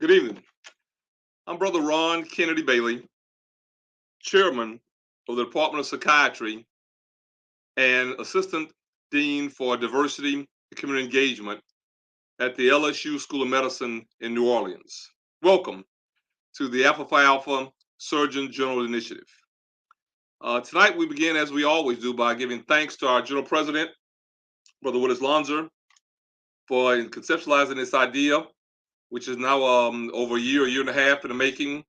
Good evening. I'm Brother Ron Kennedy Bailey, Chairman of the Department of Psychiatry and Assistant Dean for Diversity and Community Engagement at the LSU School of Medicine in New Orleans. Welcome to the Alpha Phi Alpha Surgeon General Initiative. Tonight we begin, as we always do, by giving thanks to our General President, Brother Willis Lonzer, for conceptualizing this idea, which is now over a year and a half in the making,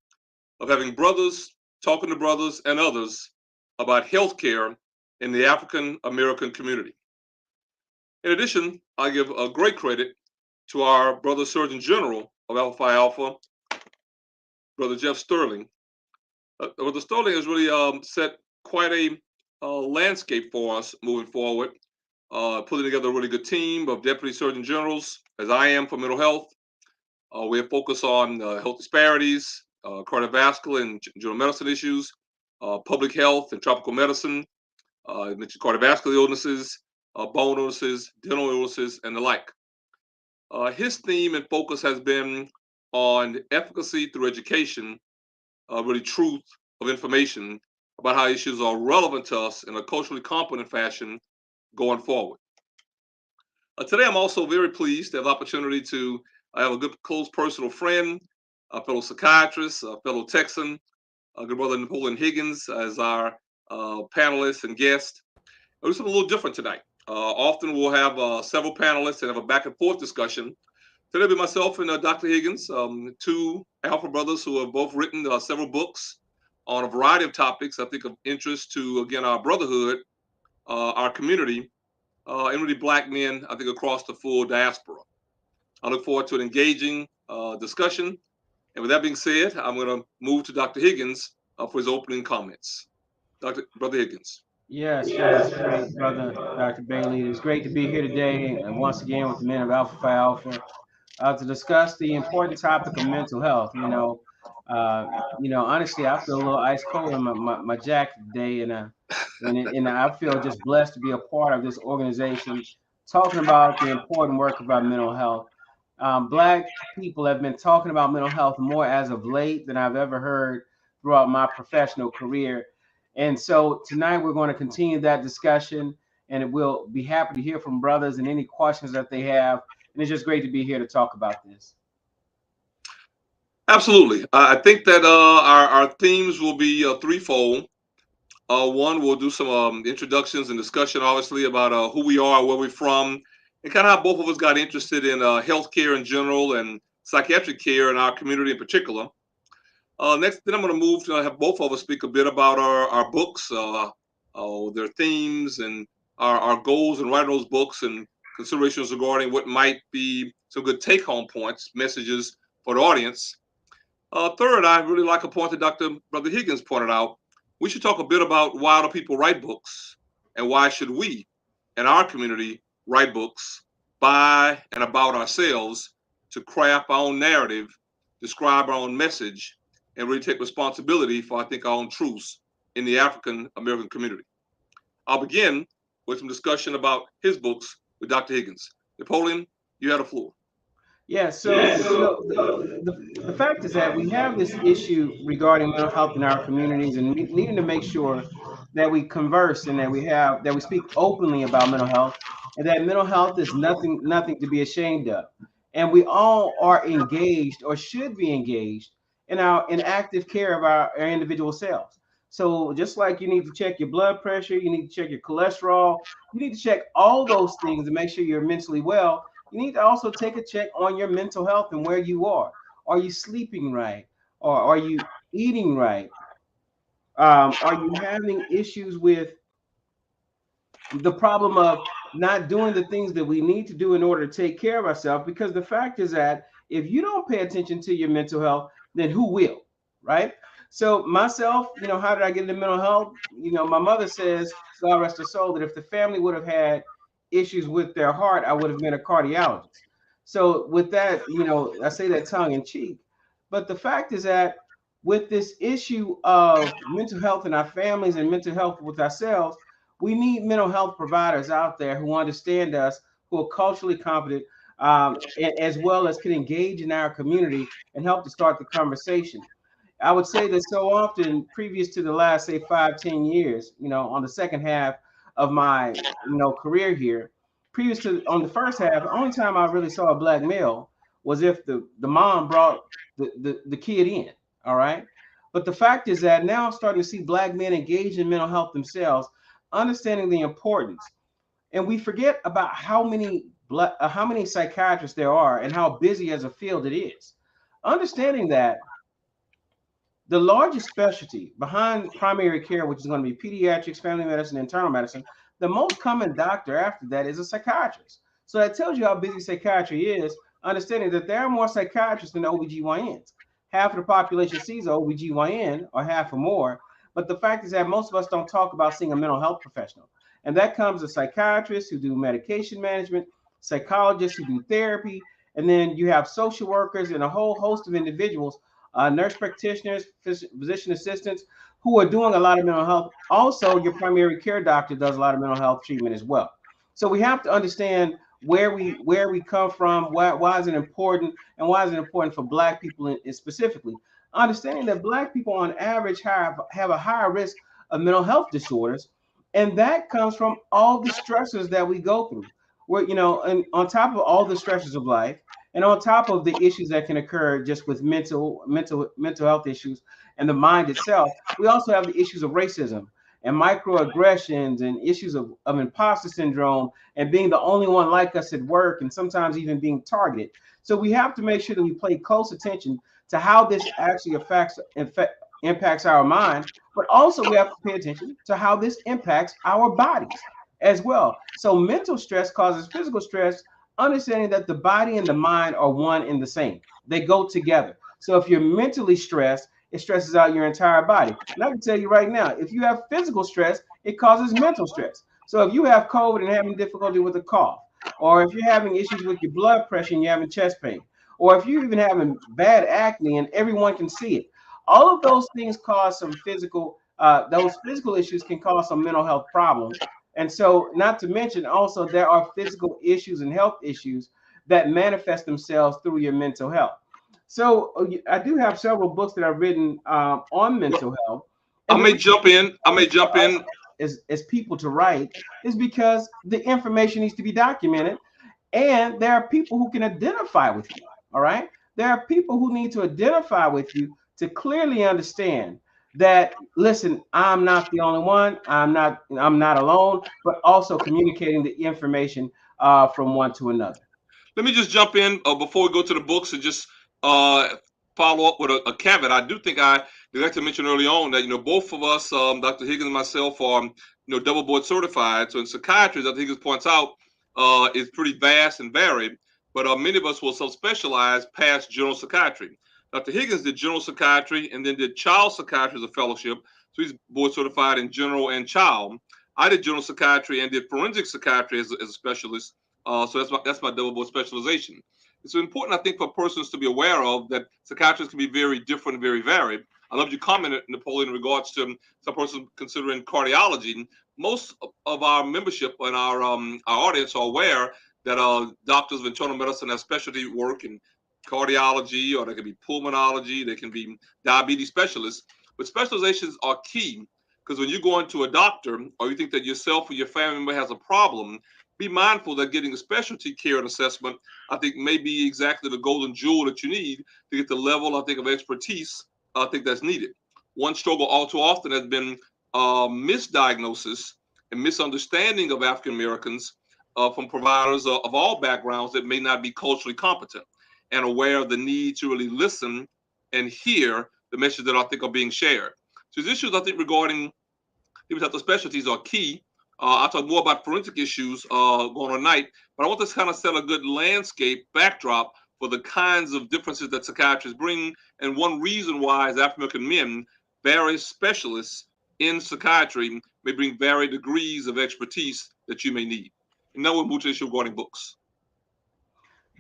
of having brothers talking to brothers and others about healthcare in the African American community. In addition, I give a great credit to our brother Surgeon General of Alpha Phi Alpha, Brother Jeff Sterling. Brother Sterling has really set quite a landscape for us moving forward, putting together a really good team of deputy surgeon generals, as I am for mental health. We have focused on health disparities, cardiovascular and general medicine issues, public health and tropical medicine. I mentioned cardiovascular illnesses, bone illnesses, dental illnesses, and the like. His theme and focus has been on efficacy through education, really truth of information about how issues are relevant to us in a culturally competent fashion going forward. Today, I'm also very pleased to have the opportunity to have a good, close personal friend, a fellow psychiatrist, a fellow Texan, a good brother Napoleon Higgins as our panelist and guest. We'll do something a little different tonight. Often we'll have several panelists and have a back and forth discussion. Today, it'll be myself and Dr. Higgins, two Alpha brothers who have both written several books on a variety of topics, I think, of interest to, again, our brotherhood, our community, and really Black men, I think, across the full diaspora. I look forward to an engaging discussion. And with that being said, I'm going to move to Dr. Higgins for his opening comments. Brother Higgins. Yes, great, brother Dr. Bailey. It's great to be here today and once again with the men of Alpha Phi Alpha to discuss the important topic of mental health. Honestly, I feel a little ice cold in my jacket today, and I feel just blessed to be a part of this organization talking about the important work about mental health. Black people have been talking about mental health more as of late than I've ever heard throughout my professional career. And so tonight we're going to continue that discussion, and we'll be happy to hear from brothers and any questions that they have. And it's just great to be here to talk about this. Absolutely. I think that our themes will be threefold. One, we'll do some introductions and discussion, obviously, about who we are, where we're from, and kind of how both of us got interested in healthcare in general and psychiatric care in our community in particular. Next, then I'm going to move to have both of us speak a bit about our books, their themes, and our goals in writing those books and considerations regarding what might be some good take-home points, messages for the audience. Third, I really like a point that Brother Higgins pointed out. We should talk a bit about why do people write books and why should we in our community write books by and about ourselves to craft our own narrative, describe our own message, and really take responsibility for, I think, our own truths in the African American community. I'll begin with some discussion about his books with Dr. Higgins. Napoleon, you had the floor. Yeah, so the fact is that we have this issue regarding mental health in our communities, and needing to make sure that we converse and that we speak openly about mental health, and that mental health is nothing to be ashamed of, and we all are engaged or should be engaged in active care of our individual selves. So just like you need to check your blood pressure, you need to check your cholesterol, you need to check all those things to make sure you're mentally well. You need to also take a check on your mental health and where you are. Are you sleeping right? Or are you eating right? Are you having issues with the problem of not doing the things that we need to do in order to take care of ourselves? Because the fact is that if you don't pay attention to your mental health, then who will, right? So myself, how did I get into mental health? My mother says, God rest her soul, that if the family would have had issues with their heart, I would have been a cardiologist. So with that, I say that tongue in cheek. But the fact is that with this issue of mental health in our families and mental health with ourselves, we need mental health providers out there who understand us, who are culturally competent, as well as can engage in our community and help to start the conversation. I would say that so often, previous to the last, say, 5, 10 years, on the second half of my, career here, previous to on the first half, the only time I really saw a black male was if the mom brought the kid in. All right. But the fact is that now I'm starting to see black men engage in mental health themselves, understanding the importance. And we forget about how many psychiatrists there are and how busy as a field it is. Understanding that the largest specialty behind primary care, which is going to be pediatrics, family medicine, internal medicine, the most common doctor after that is a psychiatrist. So that tells you how busy psychiatry is, understanding that there are more psychiatrists than OBGYNs. Half of the population sees an OBGYN, or half or more. But the fact is that most of us don't talk about seeing a mental health professional. And that comes to psychiatrists who do medication management, psychologists who do therapy, and then you have social workers and a whole host of individuals, nurse practitioners, physician assistants, who are doing a lot of mental health. Also, your primary care doctor does a lot of mental health treatment as well. So we have to understand where we come from, why is it important, and why is it important for Black people in specifically. Understanding that Black people on average have a higher risk of mental health disorders, and that comes from all the stressors that we go through. Where and on top of all the stressors of life, and on top of the issues that can occur just with mental health issues and the mind itself, we also have the issues of racism and microaggressions and issues of imposter syndrome and being the only one like us at work and sometimes even being targeted. So we have to make sure that we pay close attention to how this actually impacts our mind, but also we have to pay attention to how this impacts our bodies as well. So mental stress causes physical stress, understanding that the body and the mind are one and the same. They go together. So if you're mentally stressed, it stresses out your entire body. And I can tell you right now, if you have physical stress, it causes mental stress. So if you have COVID and having difficulty with a cough, or if you're having issues with your blood pressure and you're having chest pain, or if you're even having bad acne and everyone can see it, all of those things cause some those physical issues can cause some mental health problems. And so, not to mention, also, there are physical issues and health issues that manifest themselves through your mental health. So, I do have several books that I've written on mental health. I And the may reason jump in. I may for jump us in. as people to write is because the information needs to be documented, and there are people who can identify with you. All right. There are people who need to identify with you to clearly understand that, listen, I'm not the only one. I'm not alone, but also communicating the information from one to another. Let me just jump in before we go to the books and just uh, follow up with a caveat. I do think I neglected to mention early on that both of us, Dr. Higgins and myself, are double board certified. So in psychiatry, as Dr. Higgins points out, is pretty vast and varied. But many of us will subspecialize past general psychiatry. Dr. Higgins did general psychiatry and then did child psychiatry as a fellowship. So he's board certified in general and child. I did general psychiatry and did forensic psychiatry as a specialist. So that's my double board specialization. It's important, I think, for persons to be aware of that psychiatrists can be very different and very varied. I love your comment, Napoleon, in regards to some person considering cardiology. Most of our membership and our audience are aware that doctors of internal medicine have specialty work in cardiology, or they can be pulmonology, they can be diabetes specialists. But specializations are key, because when you go into a doctor or you think that yourself or your family member has a problem, be mindful that getting a specialty care and assessment, I think, may be exactly the golden jewel that you need to get the level, I think, of expertise I think that's needed. One struggle all too often has been misdiagnosis and misunderstanding of African Americans from providers of all backgrounds that may not be culturally competent and aware of the need to really listen and hear the messages that I think are being shared. So these issues, I think, regarding people's health specialties are key. I'll talk more about forensic issues going on tonight, but I want to kind of set a good landscape backdrop for the kinds of differences that psychiatrists bring, and one reason why, as African American men, various specialists in psychiatry may bring varied degrees of expertise that you may need. And now we'll move to the issue regarding books.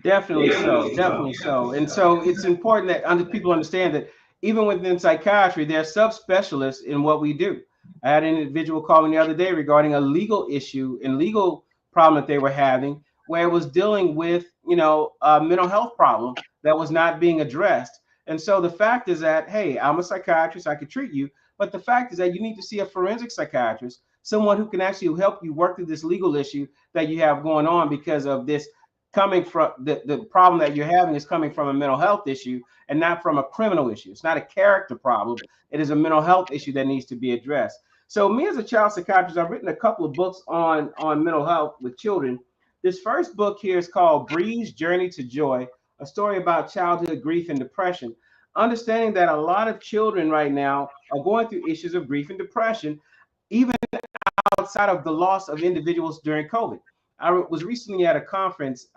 Definitely so. Definitely so. And so it's important that people understand that even within psychiatry, there are subspecialists in what we do. I had an individual call me the other day regarding a legal issue and legal problem that they were having, where it was dealing with, a mental health problem that was not being addressed. And so the fact is that, hey, I'm a psychiatrist, I could treat you, but the fact is that you need to see a forensic psychiatrist, someone who can actually help you work through this legal issue that you have going on, because of this coming from the problem that you're having is coming from a mental health issue and not from a criminal issue. It's not a character problem. It is a mental health issue that needs to be addressed. So me as a child psychiatrist, I've written a couple of books on mental health with children. This first book here is called Bree's Journey to Joy, a story about childhood grief and depression. Understanding that a lot of children right now are going through issues of grief and depression, even outside of the loss of individuals during COVID. I was recently at a conference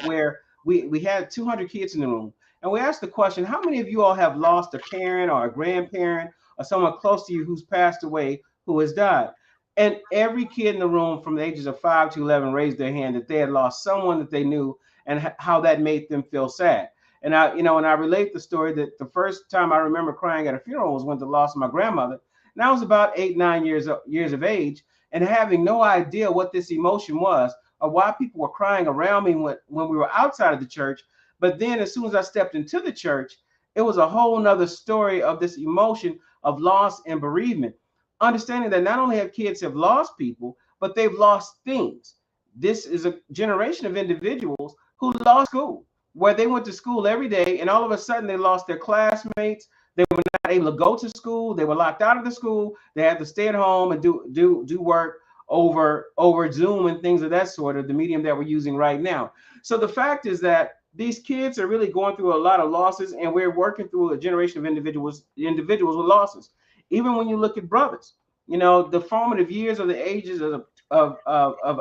where we had 200 kids in the room, and we asked the question, how many of you all have lost a parent or a grandparent or someone close to you who's passed away, who has died? And every kid in the room from the ages of 5 to 11 raised their hand that they had lost someone that they knew, and how that made them feel sad. And I relate the story that the first time I remember crying at a funeral was when the loss of my grandmother. And I was about 8, 9 years of age, and having no idea what this emotion was or why people were crying around me when we were outside of the church. But then as soon as I stepped into the church, it was a whole nother story of this emotion of loss and bereavement. Understanding that not only have kids have lost people, but they've lost things. This is a generation of individuals who lost school, where they went to school every day, and all of a sudden they lost their classmates. They were not able to go to school. They were locked out of the school. They had to stay at home and do work over Zoom and things of that sort, of the medium that we're using right now. So the fact is that these kids are really going through a lot of losses, and we're working through a generation of individuals with losses. Even when you look at brothers, the formative years of the ages of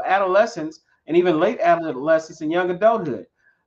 adolescence, and even late adolescence and young adulthood,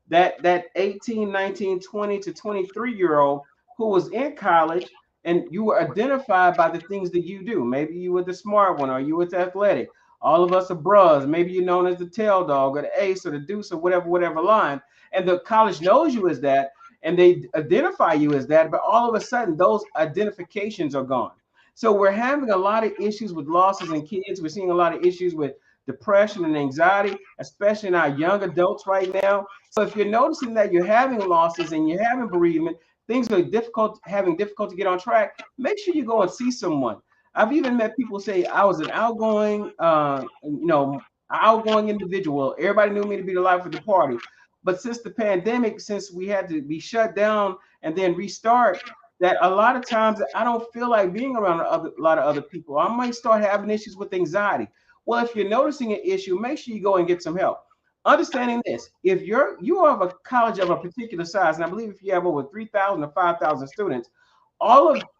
that 18, 19, 20 to 23-year-old who was in college, and you were identified by the things that you do. Maybe you were the smart one, or you were the athletic. All of us are bros. Maybe you're known as the tail dog or the ace or the deuce or whatever line. And the college knows you as that, and they identify you as that. But all of a sudden, those identifications are gone. So we're having a lot of issues with losses in kids. We're seeing a lot of issues with depression and anxiety, especially in our young adults right now. So if you're noticing that you're having losses and you're having bereavement, things are having difficult to get on track, make sure you go and see someone. I've even met people say I was an outgoing individual. Everybody knew me to be the life of the party. But since the pandemic, since we had to be shut down and then restart, that a lot of times I don't feel like being around a lot of other people. I might start having issues with anxiety. Well, if you're noticing an issue, make sure you go and get some help. Understanding this, if you have a college of a particular size, and I believe if you have over 3,000 or 5,000 students,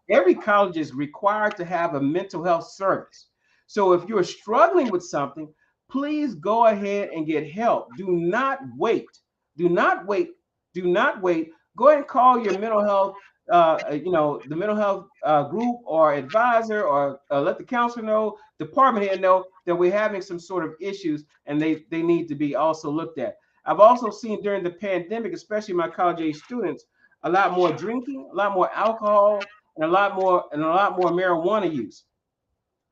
every college is required to have a mental health service. So if you're struggling with something, please go ahead and get help. Do not wait. Do not wait. Do not wait. Go ahead and call your mental health, the mental health group or advisor, or let the counselor know, department head know that we're having some sort of issues, and they need to be also looked at. I've also seen during the pandemic, especially my college age students, a lot more drinking, a lot more alcohol, and a lot more marijuana use.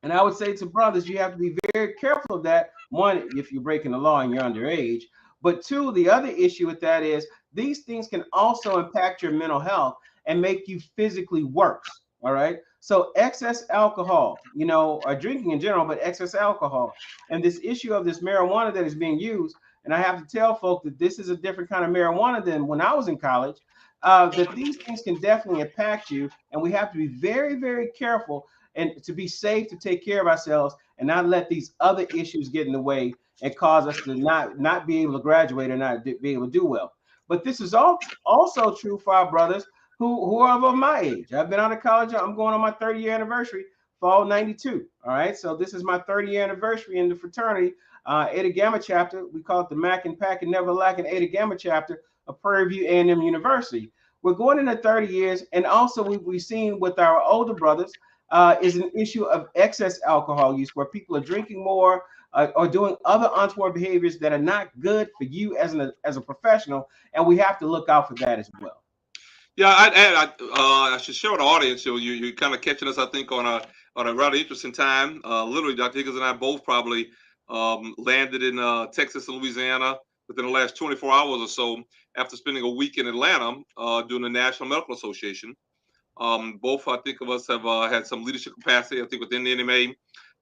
And I would say to brothers, you have to be very careful of that. One, if you're breaking the law and you're underage. But two, the other issue with that is these things can also impact your mental health and make you physically worse. All right. So excess alcohol, or drinking in general, but excess alcohol, and this issue of this marijuana that is being used. And I have to tell folks that this is a different kind of marijuana than when I was in college. That these things can definitely impact you, and we have to be very, very careful and to be safe, to take care of ourselves, and not let these other issues get in the way and cause us to not be able to graduate or not be able to do well. But this is also true for our brothers who are of my age. I've been out of college. I'm going on my 30-year anniversary, fall '92. All right, so this is my 30-year anniversary in the fraternity, Eta Gamma chapter. We call it the Mac and Pack and Never Lacking Eta Gamma chapter of Prairie View A&M University. We're going into 30 years, and also we've seen with our older brothers is an issue of excess alcohol use, where people are drinking more or doing other untoward behaviors that are not good for you as a professional, and we have to look out for that as well. Yeah, I'd add, I should share with the audience. You're kind of catching us, I think, on a rather interesting time. Literally, Dr. Higgins and I both probably landed in Texas and Louisiana within the last 24 hours or so after spending a week in Atlanta doing the National Medical Association. Both, I think, of us have had some leadership capacity, I think, within the NMA.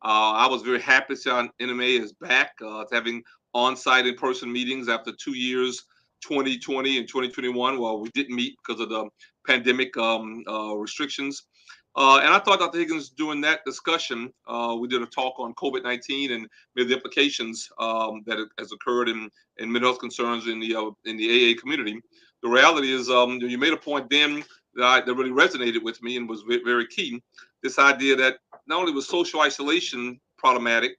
I was very happy to see our NMA is back to having on-site in-person meetings after 2 years, 2020 and 2021. Well, we didn't meet because of the pandemic restrictions. And I thought Dr. Higgins, during that discussion, we did a talk on COVID-19 and maybe the implications that has occurred in mental health concerns in the AA community. The reality is, you made a point then that really resonated with me and was very key. This idea that not only was social isolation problematic,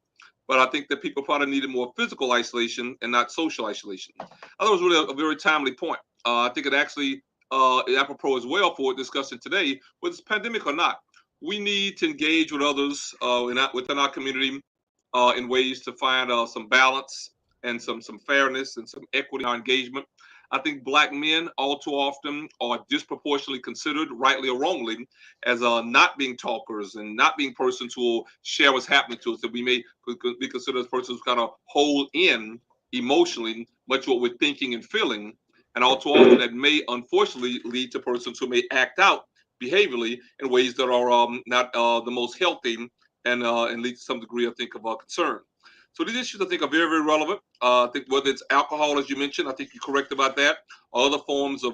but I think that people probably needed more physical isolation and not social isolation. I thought it was really a very timely point. I think it actually apropos as well for discussing today, whether it's pandemic or not. We need to engage with others within our community in ways to find some balance and some fairness and some equity in our engagement. I think black men all too often are disproportionately considered, rightly or wrongly, as not being talkers and not being persons who will share what's happening to us. That we may be considered as persons who kind of hold in emotionally much what we're thinking and feeling, and all too often that may unfortunately lead to persons who may act out behaviorally in ways that are not the most healthy and lead to some degree, I think, of concern. So these issues, I think, are very, very relevant. I think whether it's alcohol, as you mentioned, I think you're correct about that, or other forms of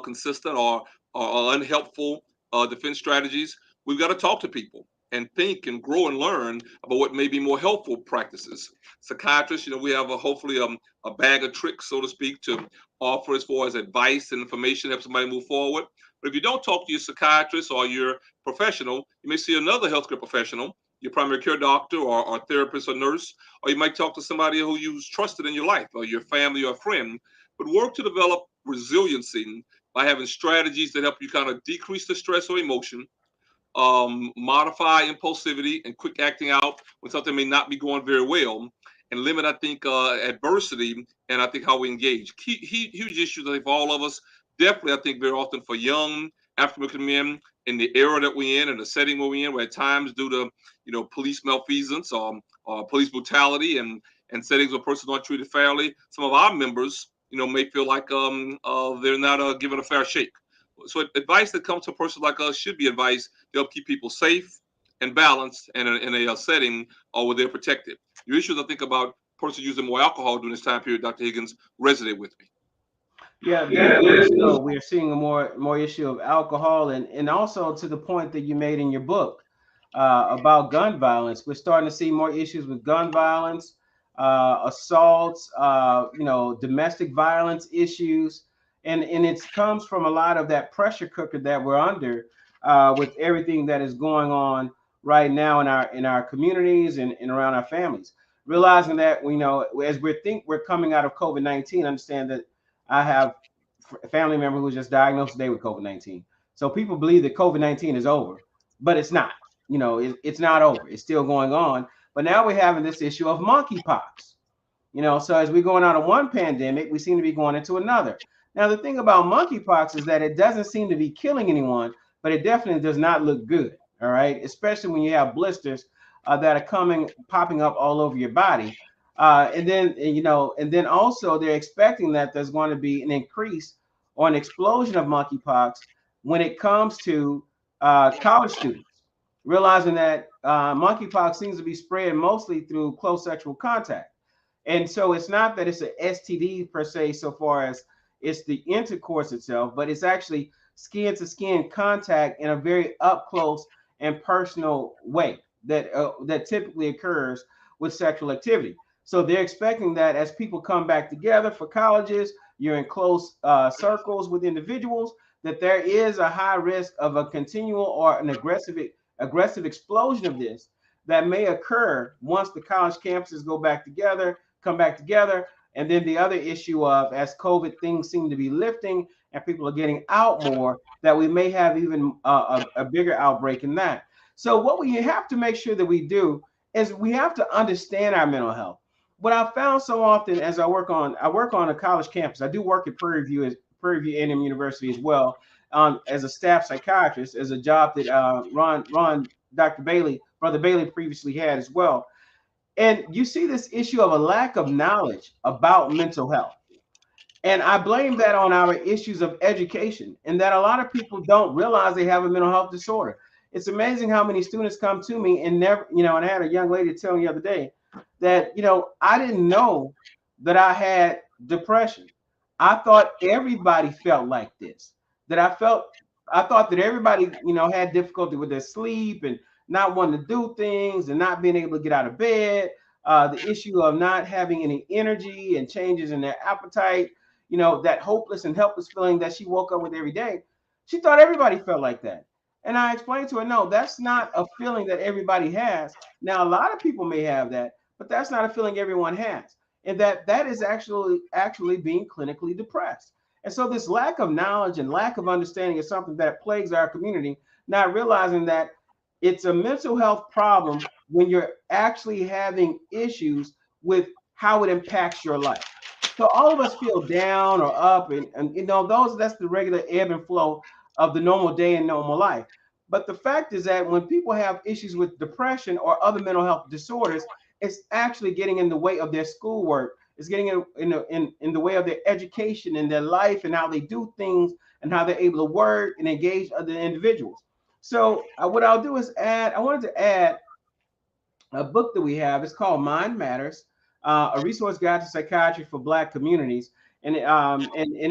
consistent or unhelpful defense strategies, we've got to talk to people and think and grow and learn about what may be more helpful practices. Psychiatrists, we have hopefully a bag of tricks, so to speak, to offer as far as advice and information to help somebody move forward. But if you don't talk to your psychiatrist or your professional, you may see another healthcare professional, your primary care doctor or therapist or nurse, or you might talk to somebody who you've trusted in your life, or your family or a friend. But work to develop resiliency by having strategies that help you kind of decrease the stress or emotion, modify impulsivity and quick acting out when something may not be going very well, and limit, I think, adversity and I think how we engage. Huge issues, I think, for all of us. Definitely, I think, very often for young African American men in the era that we're in and the setting we're in, where at times due to police malfeasance or police brutality and settings where persons aren't treated fairly, some of our members, may feel like they're not given a fair shake. So advice that comes to a person like us should be advice to help keep people safe and balanced in a setting where they're protected. Your issues, I think, about persons using more alcohol during this time period, Dr. Higgins, resonate with me. Yeah, definitely. So we are seeing a more issue of alcohol, and also to the point that you made in your book about gun violence. We're starting to see more issues with gun violence, assaults, domestic violence issues, and it comes from a lot of that pressure cooker that we're under with everything that is going on right now in our communities and around our families. Realizing that as we're coming out of COVID-19, understand that I have a family member who was just diagnosed today with COVID-19. So people believe that COVID-19 is over, but it's not. It's not over. It's still going on. But now we're having this issue of monkeypox. So as we're going out of one pandemic, we seem to be going into another. Now, the thing about monkeypox is that it doesn't seem to be killing anyone, but it definitely does not look good. All right, especially when you have blisters that are popping up all over your body. And then also they're expecting that there's going to be an increase or an explosion of monkeypox when it comes to college students, realizing that monkeypox seems to be spread mostly through close sexual contact. And so it's not that it's an STD per se, so far as it's the intercourse itself, but it's actually skin to skin contact in a very up close and personal way that typically occurs with sexual activity. So they're expecting that as people come back together for colleges, you're in close circles with individuals, that there is a high risk of a continual or an aggressive explosion of this that may occur once the college campuses come back together. And then the other issue of, as COVID things seem to be lifting and people are getting out more, that we may have even a bigger outbreak in that. So what we have to make sure that we do is we have to understand our mental health. What I found so often as I work on a college campus, I do work at Prairie View A&M University as well, as a staff psychiatrist, as a job that Brother Bailey previously had as well. And you see this issue of a lack of knowledge about mental health. And I blame that on our issues of education, and that a lot of people don't realize they have a mental health disorder. It's amazing how many students come to me and never, and I had a young lady tell me the other day that, I didn't know that I had depression. I thought everybody felt like this, that I thought that everybody, had difficulty with their sleep and not wanting to do things and not being able to get out of bed, the issue of not having any energy and changes in their appetite, that hopeless and helpless feeling that she woke up with every day. She thought everybody felt like that. And I explained to her, no, that's not a feeling that everybody has. Now, a lot of people may have that, but that's not a feeling everyone has. And that is actually being clinically depressed. And so this lack of knowledge and lack of understanding is something that plagues our community, not realizing that it's a mental health problem when you're actually having issues with how it impacts your life. So all of us feel down or up, and that's the regular ebb and flow of the normal day and normal life. But the fact is that when people have issues with depression or other mental health disorders, it's actually getting in the way of their schoolwork. It's getting in the way of their education and their life and how they do things and how they're able to work and engage other individuals. So what I'll do is I wanted to add a book that we have. It's called Mind Matters, a resource guide to psychiatry for Black communities. And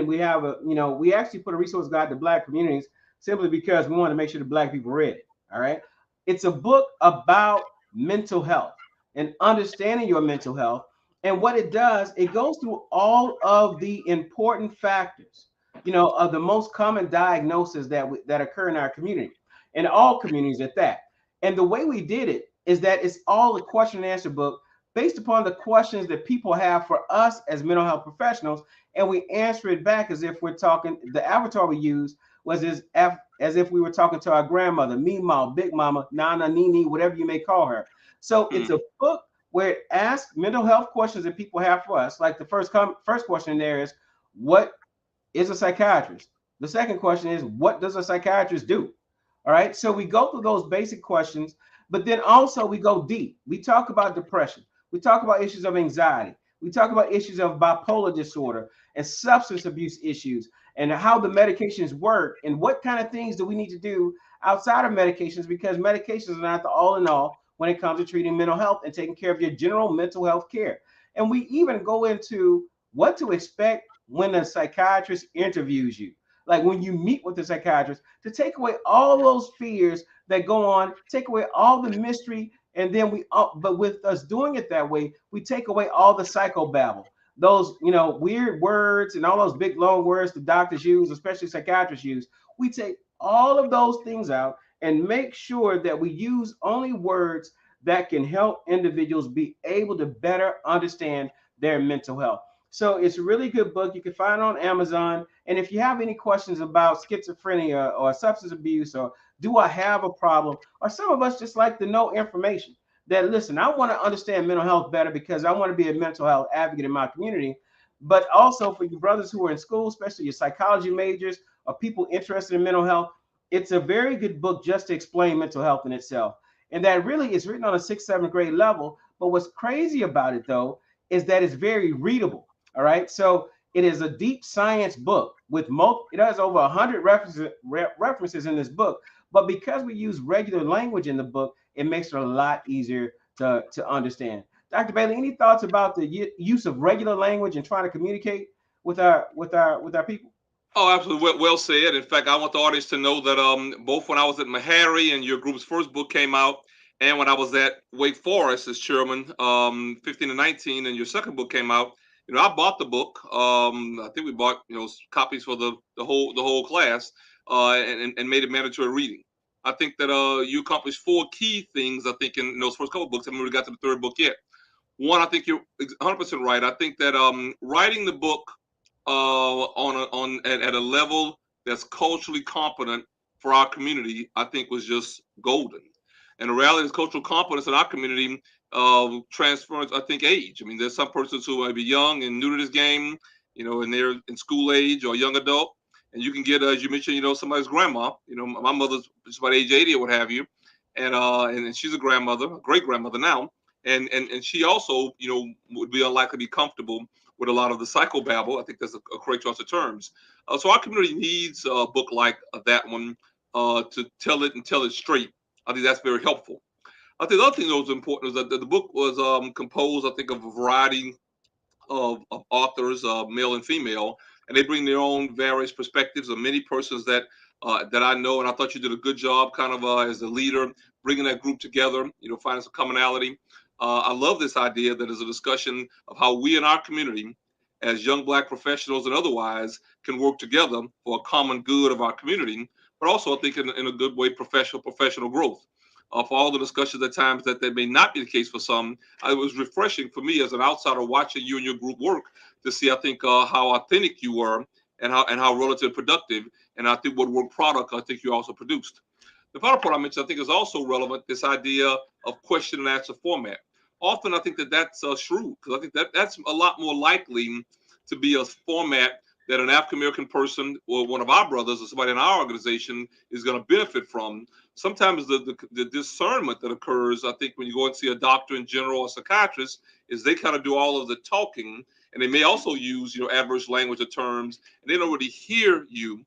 we have we actually put a resource guide to Black communities simply because we want to make sure the Black people read it. All right, it's a book about mental health and understanding your mental health. And what it does, it goes through all of the important factors, of the most common diagnoses that occur in our community, in all communities at that. And the way we did it is that it's all a question and answer book based upon the questions that people have for us as mental health professionals, and we answer it back as if we're talking. The avatar we used was as if we were talking to our grandmother, Meemaw, Big Mama, Nana, Nini, whatever you may call her. So it's a book where it asks mental health questions that people have for us. Like the first question there is, what is a psychiatrist? The second question is, what does a psychiatrist do? All right. So we go through those basic questions, but then also we go deep. We talk about depression. We talk about issues of anxiety. We talk about issues of bipolar disorder and substance abuse issues and how the medications work and what kind of things do we need to do outside of medications, because medications are not the all in all when it comes to treating mental health and taking care of your general mental health care. And we even go into what to expect when a psychiatrist interviews you, like when you meet with a psychiatrist, to take away all those fears that go on, take away all the mystery, and then but with us doing it that way, we take away all the psychobabble, those weird words and all those big long words the doctors use, especially psychiatrists use. We take all of those things out and make sure that we use only words that can help individuals be able to better understand their mental health. So it's a really good book. You can find it on Amazon. And if you have any questions about schizophrenia or substance abuse, or do I have a problem, or some of us just like to know information, that listen, I want to understand mental health better because I want to be a mental health advocate in my community. But also for you brothers who are in school, especially your psychology majors or people interested in mental health, it's a very good book just to explain mental health in itself. And that really is written on a 6th, 7th grade level. But what's crazy about it, though, is that it's very readable. All right. So it is a deep science book with it has over 100 references in this book. But because we use regular language in the book, it makes it a lot easier to understand. Dr. Bailey, any thoughts about the use of regular language and trying to communicate with our people? Oh, absolutely. Well said. In fact, I want the audience to know that both when I was at Meharry and your group's first book came out, and when I was at Wake Forest as chairman, 15 and 19, and your second book came out, I bought the book. I think we bought copies for the whole class, and made it mandatory reading. I think that you accomplished four key things. I think in those first couple books. I haven't really got to the third book yet. One, I think you're 100% right. I think that writing the book at a level that's culturally competent for our community, I think was just golden. And the reality is cultural competence in our community transfers, I think, age. I mean, there's some persons who might be young and new to this game, and they're in school age or young adult. And you can get, as you mentioned, somebody's grandma. My mother's just about age 80 or what have you. And she's a grandmother, a great grandmother now. And she also, would be unlikely to be comfortable with a lot of the psychobabble. I think that's a correct choice of terms. So our community needs a book like that one to tell it and tell it straight. I think that's very helpful. I think the other thing that was important was that the book was composed, I think, of a variety of authors, male and female, and they bring their own various perspectives of many persons that I know. And I thought you did a good job, kind of as a leader, bringing that group together. Finding some commonality. I love this idea that is a discussion of how we in our community, as young Black professionals and otherwise, can work together for a common good of our community, but also I think in a good way, professional growth. For all the discussions at times that may not be the case for some, it was refreshing for me as an outsider watching you and your group work to see, I think, how authentic you were and how relative productive, and I think what work product I think you also produced. The final part I mentioned, I think, is also relevant. This idea of question and answer format. Often, I think that's shrewd because I think that's a lot more likely to be a format that an African American person or one of our brothers or somebody in our organization is going to benefit from. Sometimes the discernment that occurs, I think, when you go and see a doctor in general or psychiatrist, is they kind of do all of the talking, and they may also use adverse language or terms, and they don't really hear you.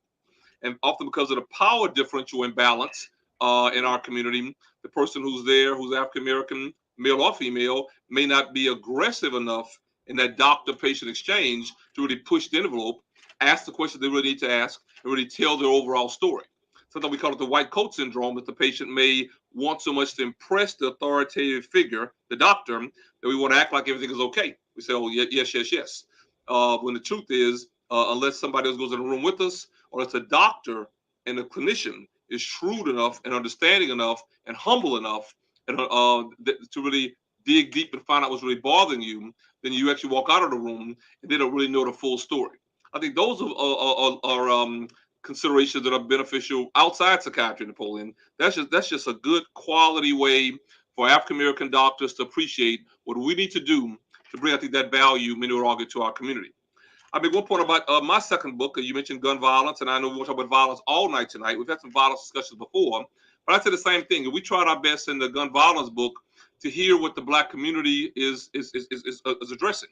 And often because of the power differential imbalance in our community, the person who's there, who's African American, male or female, may not be aggressive enough in that doctor-patient exchange to really push the envelope, ask the questions they really need to ask, and really tell their overall story. Sometimes we call it the white coat syndrome, that the patient may want so much to impress the authoritative figure, the doctor, that we want to act like everything is okay. We say, oh, yes, yes, yes. When the truth is, unless somebody else goes in the room with us, or it's a doctor and a clinician is shrewd enough and understanding enough and humble enough and to really dig deep and find out what's really bothering you, then you actually walk out of the room and they don't really know the full story. I think those are considerations that are beneficial outside psychiatry, Napoleon. That's just a good quality way for African American doctors to appreciate what we need to do to bring, I think, that value, mineral to our community. I mean, one point about my second book, you mentioned gun violence, and I know we won't talk about violence all night tonight. We've had some violence discussions before, but I said the same thing. We tried our best in the gun violence book to hear what the Black community is addressing.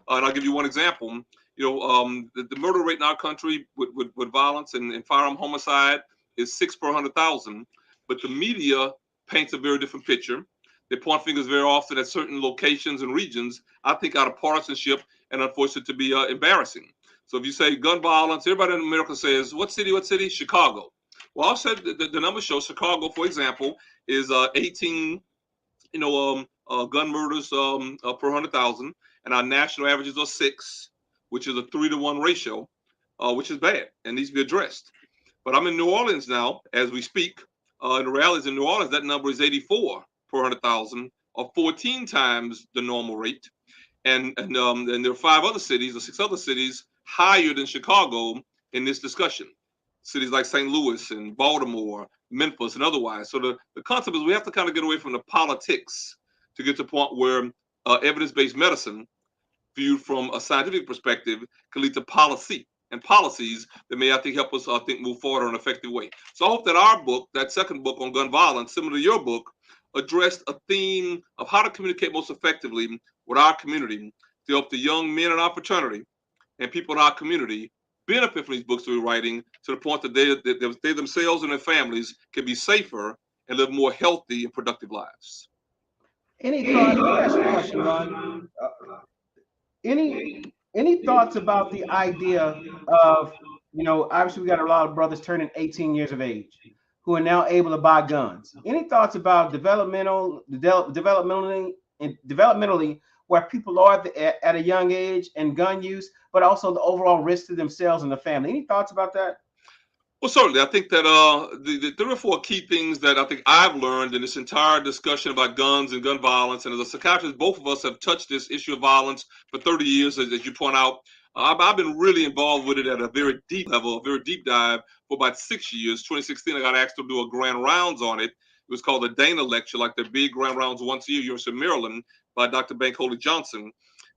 And I'll give you one example. The murder rate in our country with violence and firearm homicide is 6 per 100,000, but the media paints a very different picture. They point fingers very often at certain locations and regions, I think out of partisanship and unfortunate to be embarrassing. So if you say gun violence, everybody in America says, what city, what city? Chicago. Well, I said the numbers show Chicago, for example, is 18 gun murders per 100,000, and our national averages are 6, which is a 3-to-1 ratio, which is bad and needs to be addressed. But I'm in New Orleans now as we speak. In the rallies in New Orleans, that number is 84 per 100,000, or 14 times the normal rate. And there are 5 other cities or 6 other cities higher than Chicago in this discussion. Cities like St. Louis and Baltimore, Memphis, and otherwise. So the concept is we have to kind of get away from the politics to get to the point where evidence-based medicine, viewed from a scientific perspective, can lead to policy and policies that may, I think, help us, move forward in an effective way. So I hope that our book, that second book on gun violence, similar to your book, addressed a theme of how to communicate most effectively with our community to help the young men in our fraternity and people in our community benefit from these books that we're writing to the point that they themselves and their families can be safer and live more healthy and productive lives. Any thought? Let me ask you a question, Ron. Uh, any any thoughts about the idea of, obviously we got a lot of brothers turning 18 years of age who are now able to buy guns. Any thoughts about developmentally where people are at a young age and gun use, but also the overall risk to themselves and the family? Any thoughts about that? Well, certainly. I think that the 3 or 4 key things that I think I've learned in this entire discussion about guns and gun violence, and as a psychiatrist, both of us have touched this issue of violence for 30 years, as you point out. I've been really involved with it at a very deep level, a very deep dive for about 6 years. 2016, I got asked to do a grand rounds on it. It was called the Dana Lecture, like the big grand rounds once a year, University of Maryland, by Dr. Bankole Johnson.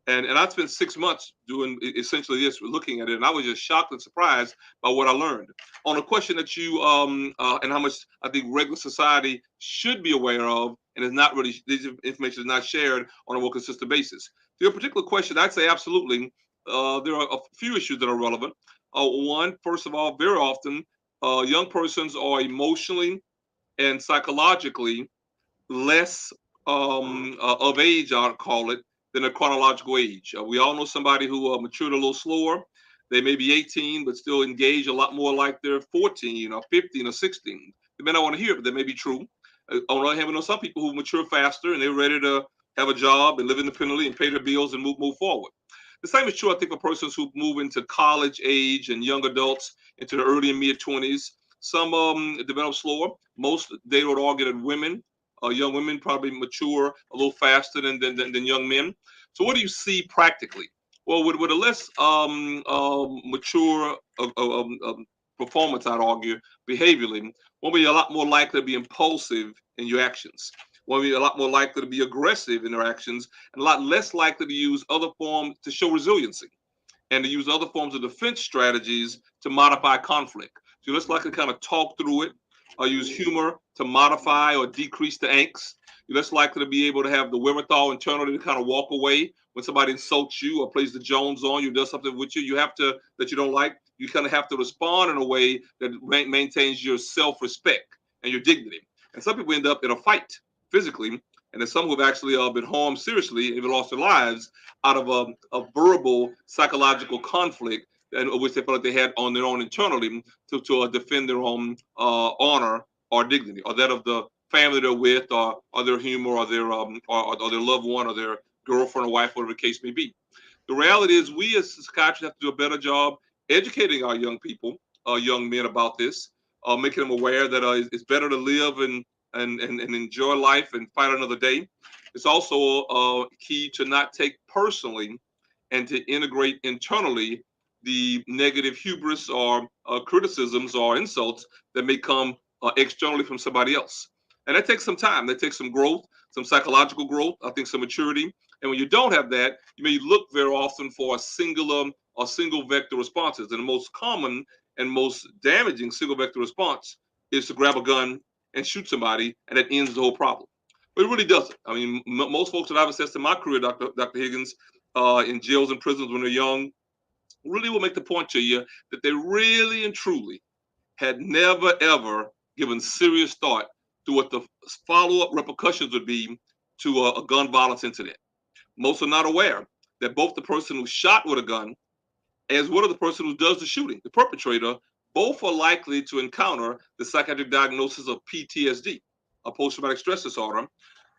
And I spent 6 months doing essentially this, looking at it, and I was just shocked and surprised by what I learned. On a question that you and how much I think regular society should be aware of, and is not really, this information is not shared on a more consistent basis. To your particular question, I'd say absolutely. There are a few issues that are relevant. One, first of all, very often young persons are emotionally and psychologically less of age, I'll call it, than a chronological age. We all know somebody who matured a little slower. They may be 18, but still engage a lot more like they're 14 or 15 or 16. They may not want to hear it, but that may be true. On the other hand, we know some people who mature faster and they're ready to have a job and live independently and pay their bills and move forward. The same is true, I think, for persons who move into college age and young adults into the early and mid 20s. Some develop slower. Most, they would argue that women, young women probably mature a little faster than young men. So what do you see practically? Well, with a less mature performance, I'd argue, behaviorally, one will be a lot more likely to be impulsive in your actions. One will be a lot more likely to be aggressive in their actions, and a lot less likely to use other forms to show resiliency and to use other forms of defense strategies to modify conflict. So let's likely kind of talk through it, or use humor to modify or decrease the angst. You're less likely to be able to have the wherewithal internally to kind of walk away when somebody insults you or plays the Jones on you, does something with you. You have to, that you don't like. You kind of have to respond in a way that maintains your self-respect and your dignity. And some people end up in a fight physically, and there's some who have actually been harmed seriously and even lost their lives out of a verbal psychological conflict, and which they felt like they had on their own internally to defend their own honor or dignity, or that of the family they're with, or their humor, or their loved one, or their girlfriend or wife, whatever the case may be. The reality is, we as psychiatrists have to do a better job educating our young people, young men, about this, making them aware that it's better to live and enjoy life and fight another day. It's also key to not take personally and to integrate internally the negative hubris or criticisms or insults that may come externally from somebody else. And that takes some time. That takes some growth, some psychological growth, I think some maturity. And when you don't have that, you may look very often for a singular or single vector responses. And the most common and most damaging single vector response is to grab a gun and shoot somebody, and that ends the whole problem. But it really doesn't. I mean, most folks that I've assessed in my career, Dr. Higgins, in jails and prisons when they're young, really will make the point to you that they really and truly had never ever given serious thought to what the follow-up repercussions would be to a gun violence incident. Most are not aware that both the person who shot with a gun as well as the person who does the shooting, the perpetrator, both are likely to encounter the psychiatric diagnosis of PTSD, a post-traumatic stress disorder,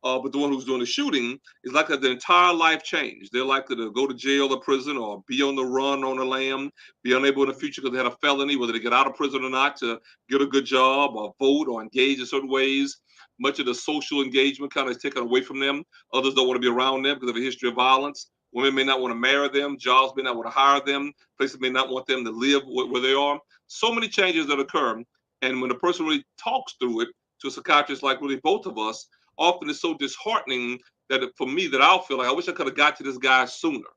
but the one who's doing the shooting is likely to have their entire life change. They're likely to go to jail or prison or be on the run on the lam, be unable in the future because they had a felony, whether they get out of prison or not, to get a good job or vote or engage in certain ways. Much of the social engagement kind of is taken away from them. Others don't want to be around them because of a history of violence. Women may not want to marry them. Jobs may not want to hire them. Places may not want them to live where they are. So many changes that occur. And when a person really talks through it to a psychiatrist like really both of us, often it's so disheartening that for me that I'll feel like I wish I could have got to this guy sooner.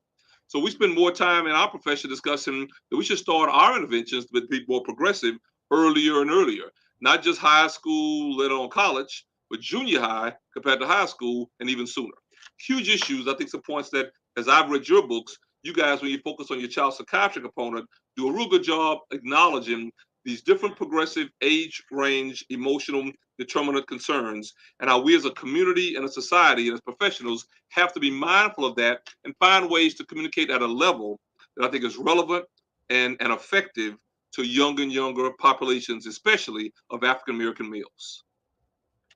So we spend more time in our profession discussing that we should start our interventions to be more progressive earlier and earlier, not just high school, let alone college, but junior high compared to high school and even sooner. Huge issues. I think some points that, as I've read your books, you guys, when you focus on your child psychiatric component, do a real good job acknowledging these different progressive age range emotional determinant concerns, and how we as a community and a society and as professionals have to be mindful of that and find ways to communicate at a level that I think is relevant and effective to young and younger populations, especially of African American males.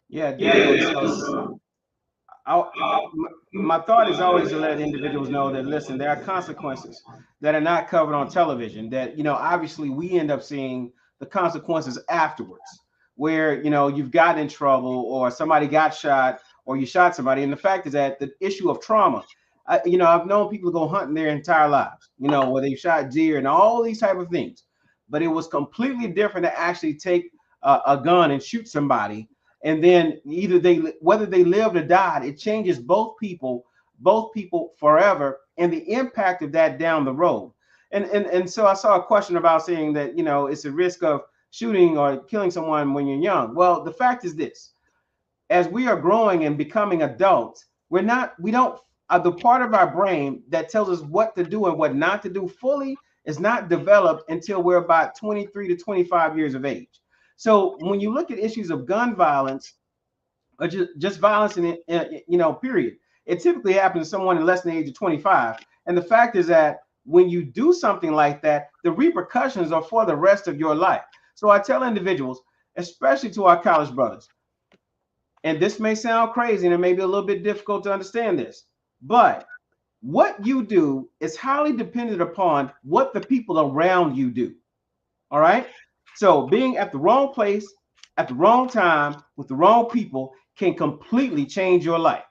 Yeah, definitely. So I, my thought is always to let individuals know that, listen, there are consequences that are not covered on television, that, obviously we end up seeing the consequences afterwards, where, you've got in trouble or somebody got shot or you shot somebody. And the fact is that the issue of trauma, I've known people go hunting their entire lives, where they shot deer and all these type of things, but it was completely different to actually take a gun and shoot somebody. And then either whether they lived or died, it changes both people both people forever, and the impact of that down the road. And so I saw a question about saying that, it's a risk of shooting or killing someone when you're young. Well, the fact is this: as we are growing and becoming adults, we don't, the part of our brain that tells us what to do and what not to do fully is not developed until we're about 23 to 25 years of age. So when you look at issues of gun violence, or just violence period, it typically happens to someone in less than the age of 25. And the fact is that when you do something like that, the repercussions are for the rest of your life. So I tell individuals, especially to our college brothers, and this may sound crazy and it may be a little bit difficult to understand this, but what you do is highly dependent upon what the people around you do. All right. So being at the wrong place at the wrong time with the wrong people can completely change your life.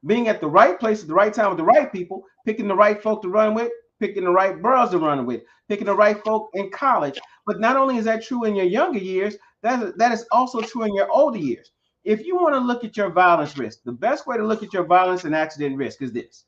Being at the right place at the right time with the right people, picking the right folk to run with, picking the right bros to run with, picking the right folk in college. But not only is that true in your younger years, that is also true in your older years. If you want to look at your violence risk, the best way to look at your violence and accident risk is this: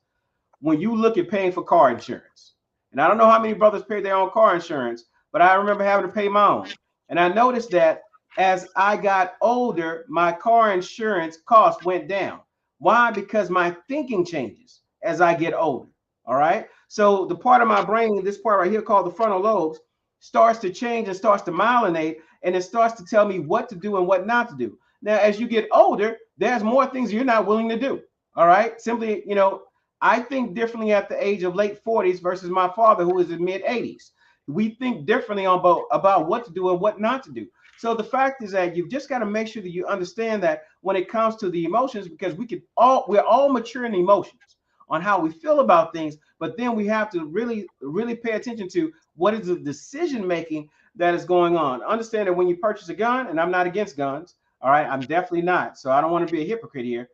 when you look at paying for car insurance. And I don't know how many brothers pay their own car insurance, but I remember having to pay my own. And I noticed that as I got older, my car insurance cost went down. Why? Because my thinking changes as I get older. All right. So the part of my brain, this part right here called the frontal lobes, starts to change and starts to myelinate, and it starts to tell me what to do and what not to do. Now, as you get older, there's more things you're not willing to do. All right. Simply, I think differently at the age of late 40s versus my father, who is in mid 80s. We think differently about what to do and what not to do. So the fact is that you've just got to make sure that you understand that when it comes to the emotions, because we're all mature in emotions on how we feel about things, but then we have to really, really pay attention to what is the decision making that is going on. Understand that when you purchase a gun, and I'm not against guns, all right, I'm definitely not. So I don't want to be a hypocrite here.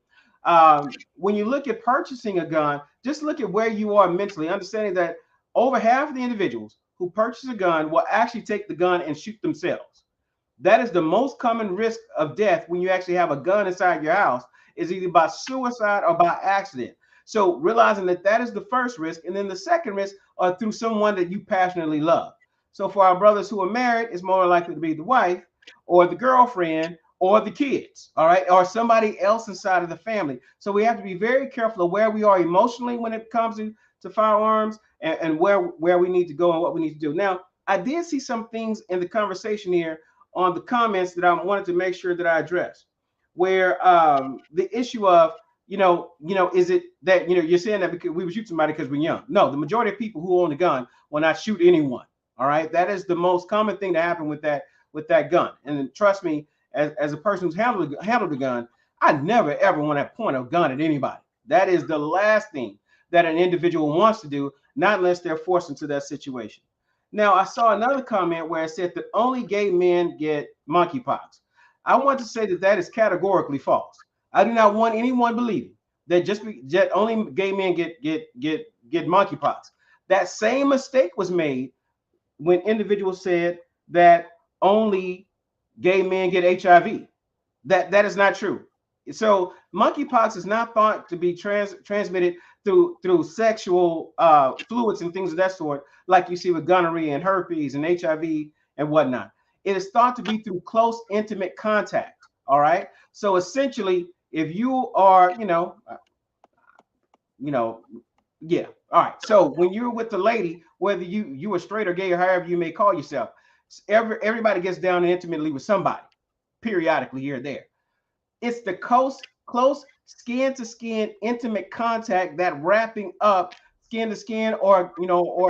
When you look at purchasing a gun, just look at where you are mentally, understanding that over half of the individuals who purchase a gun will actually take the gun and shoot themselves. That is the most common risk of death when you actually have a gun inside your house, is either by suicide or by accident. So realizing that is the first risk, and then the second risk are through someone that you passionately love. So for our brothers who are married, it's more likely to be the wife or the girlfriend or the kids, all right, or somebody else inside of the family. So we have to be very careful of where we are emotionally when it comes to firearms, and where we need to go and what we need to do. Now, I did see some things in the conversation here on the comments that I wanted to make sure that I address, where the issue of, is it that, you're saying that because we would shoot somebody because we're young? No, the majority of people who own a gun will not shoot anyone. All right, that is the most common thing to happen with that gun. And trust me, as a person who's handled the gun, I never ever want to point a gun at anybody. That is the last thing that an individual wants to do, not unless they're forced into that situation. Now, I saw another comment where it said that only gay men get monkeypox. I want to say that is categorically false. I do not want anyone believing that that only gay men get monkeypox. That same mistake was made when individuals said that only gay men get HIV. That is not true. So monkeypox is not thought to be transmitted through sexual fluids and things of that sort, like you see with gonorrhea and herpes and HIV and whatnot. It is thought to be through close, intimate contact. All right. So essentially, if you are, yeah. All right. So when you're with the lady, whether you are straight or gay or however you may call yourself, everybody gets down intimately with somebody periodically here or there. It's the close skin to skin intimate contact, that wrapping up skin to skin, or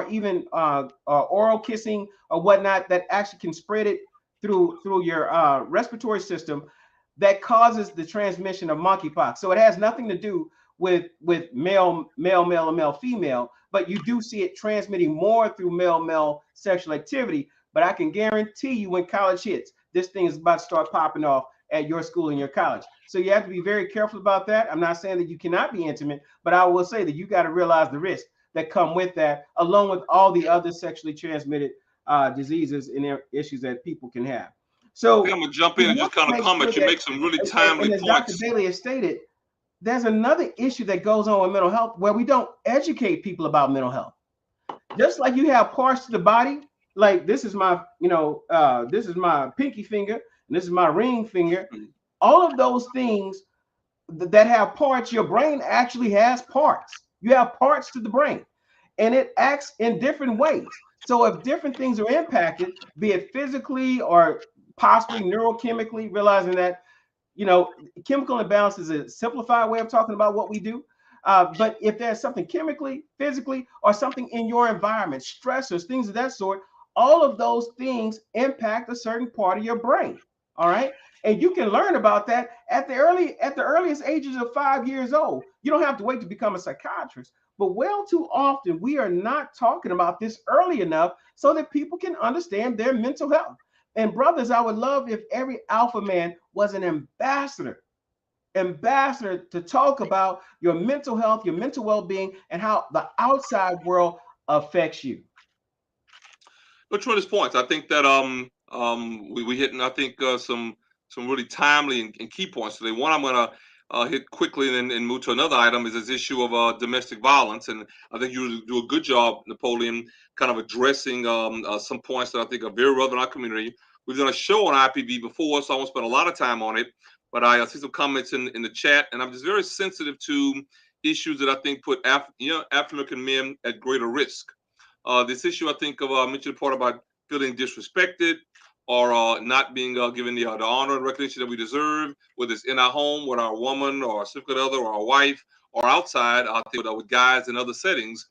even oral kissing or whatnot, that actually can spread it through your respiratory system, that causes the transmission of monkeypox. So it has nothing to do with male, or male, female, but you do see it transmitting more through male sexual activity. But I can guarantee you, when college hits, this thing is about to start popping off at your school and your college. So you have to be very careful about that. I'm not saying that you cannot be intimate, but I will say that you got to realize the risks that come with that, along with all the other sexually transmitted diseases and issues that people can have. I think So I'm gonna jump we in and want just to kind of make sure comment. You that, make some really and timely as Dr. points. Bailey has stated, there's another issue that goes on with mental health where we don't educate people about mental health. Just like you have parts to the body, like this is my, this is my pinky finger, and this is my ring finger. All of those things that have parts, your brain actually has parts. You have parts to the brain, and it acts in different ways. So if different things are impacted, be it physically or possibly neurochemically, realizing that chemical imbalance is a simplified way of talking about what we do. But if there's something chemically, physically, or something in your environment, stressors, things of that sort, all of those things impact a certain part of your brain. All right. And you can learn about that at the earliest ages of 5 years old. You don't have to wait to become a psychiatrist. But well, too often we are not talking about this early enough so that people can understand their mental health. And brothers, I would love if every alpha man was an ambassador to talk about your mental health, your mental well-being, and how the outside world affects you. But tremendous points. I think that we hitting I think some really timely and key points today. One I'm gonna hit quickly and move to another item is this issue of domestic violence, and I think you do a good job, Napoleon, kind of addressing some points that I think are very relevant in our community. We've done a show on IPV before, so I won't spend a lot of time on it. But I see some comments in the chat, and I'm just very sensitive to issues that I think put African American men at greater risk. This issue, I think, of mentioned the part about feeling disrespected or not being given the honor and recognition that we deserve, whether it's in our home with our woman or our significant other or our wife or outside, I think with guys in other settings.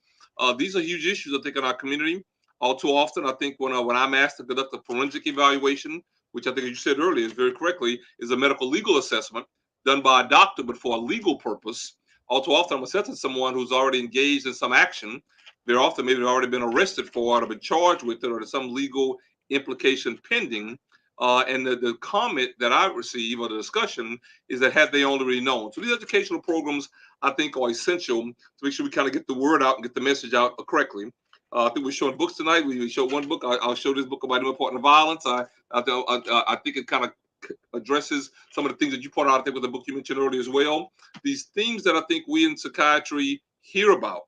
These are huge issues, I think, in our community. All too often, I think when I'm asked to conduct a forensic evaluation, which I think you said earlier is very correctly, is a medical legal assessment done by a doctor, but for a legal purpose. All too often, I'm assessing someone who's already engaged in some action. They're often maybe already been arrested for it or been charged with it, or there's some legal implication pending. And the comment that I receive or the discussion is that had they only really known. So these educational programs, I think, are essential to make sure we kind of get the word out and get the message out correctly. I think we're showing books tonight. We showed one book. I'll show this book about important violence. I think it kind of addresses some of the things that you pointed out, I think, with the book you mentioned earlier as well. These themes that I think we in psychiatry hear about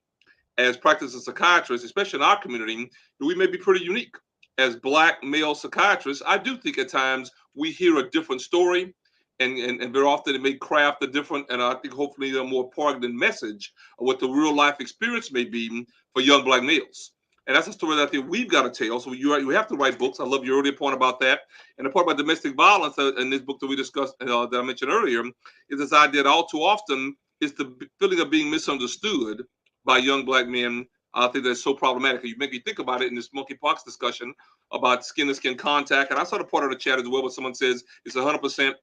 as practicing psychiatrists, especially in our community, we may be pretty unique. As Black male psychiatrists, I do think at times we hear a different story, and very often it may craft a different, and I think hopefully a more targeted message of what the real life experience may be for young Black males. And that's a story that I think we've got to tell. So you have to write books. I love your earlier point about that. And the part about domestic violence in this book that we discussed, that I mentioned earlier, is this idea that all too often is the feeling of being misunderstood by young Black men. I think that's so problematic. You make me think about it in this monkeypox discussion about skin to skin contact. And I saw the part of the chat as well where someone says it's 100%,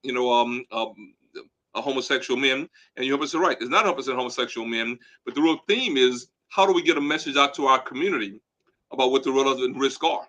a homosexual men. And you're 100% right. It's not 100% homosexual men. But the real theme is how do we get a message out to our community about what the relevant risks are?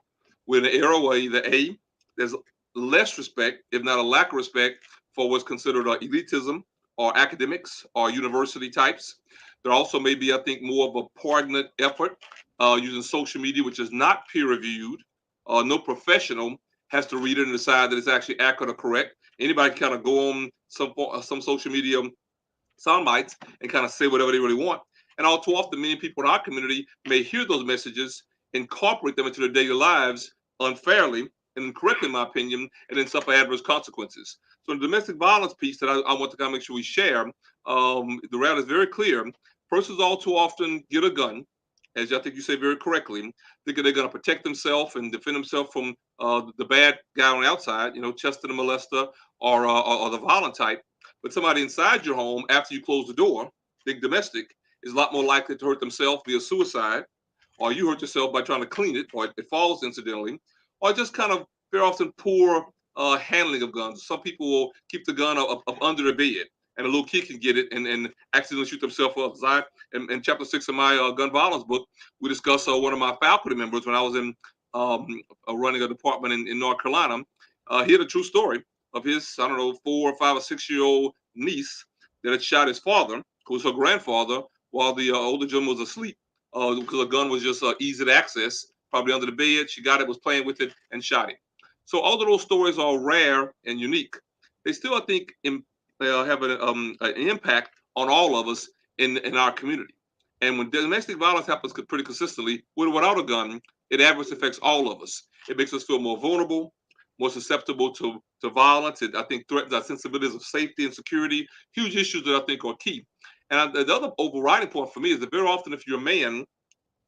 We're in an era where either A, there's less respect, if not a lack of respect, for what's considered elitism or academics or university types. There also may be, I think, more of a poignant effort using social media, which is not peer reviewed. No professional has to read it and decide that it's actually accurate or correct. Anybody can kind of go on some social media sound bites and kind of say whatever they really want. And all too often, many people in our community may hear those messages, incorporate them into their daily lives unfairly and incorrectly, in my opinion, and then suffer adverse consequences. So the domestic violence piece that I want to kind of make sure we share, the reality is very clear. Persons all too often get a gun, as I think you say very correctly, thinking they're going to protect themselves and defend themselves from the bad guy on the outside, Chester the molester or the violent type. But somebody inside your home, after you close the door, big domestic, is a lot more likely to hurt themselves via suicide, or you hurt yourself by trying to clean it, or it falls incidentally, or just kind of very often poor handling of guns. Some people will keep the gun up under the bed, and a little kid can get it and accidentally shoot themselves up. In chapter 6 of my gun violence book, we discuss one of my faculty members when I was in running a department in North Carolina. He had a true story of his, I don't know, 4 or 5 or 6 year old niece that had shot his father, who was her grandfather, while the older gentleman was asleep because a gun was just easy to access, probably under the bed. She got it, was playing with it, and shot him. So all of those stories are rare and unique. They still, I think, have an impact on all of us in our community. And when domestic violence happens pretty consistently, with or without a gun, it adversely affects all of us. It makes us feel more vulnerable, more susceptible to violence. It, I think, threatens our sensibilities of safety and security, huge issues that I think are key. And the other overriding point for me is that very often, if you're a man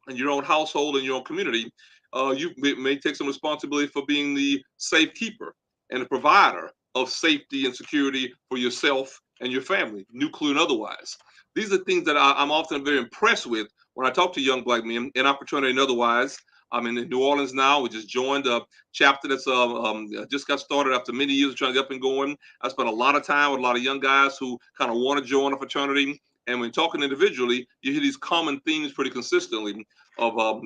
in your own household and your own community, you may take some responsibility for being the safekeeper and the provider of safety and security for yourself and your family, nuclear and otherwise. These are things that I'm often very impressed with when I talk to young black men in our fraternity and otherwise. I'm in New Orleans now. We just joined a chapter that's just got started after many years of trying to get up and going. I spent a lot of time with a lot of young guys who kind of want to join a fraternity. And when talking individually, you hear these common themes pretty consistently of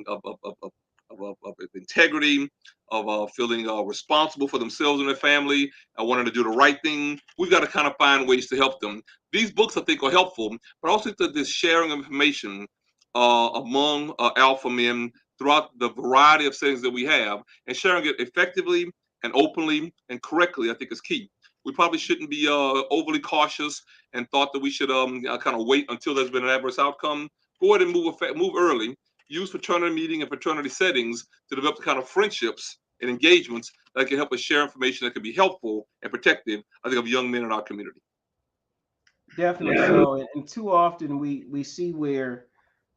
integrity, of feeling responsible for themselves and their family, and wanting to do the right thing. We've got to kind of find ways to help them. These books, I think, are helpful, but also this sharing of information among alpha men throughout the variety of settings that we have, and sharing it effectively and openly and correctly, I think is key. We probably shouldn't be overly cautious and thought that we should kind of wait until there's been an adverse outcome. Go ahead and move early. Use fraternity meeting and fraternity settings to develop the kind of friendships and engagements that can help us share information that can be helpful and protective, I think, of young men in our community. Definitely so. And too often we see where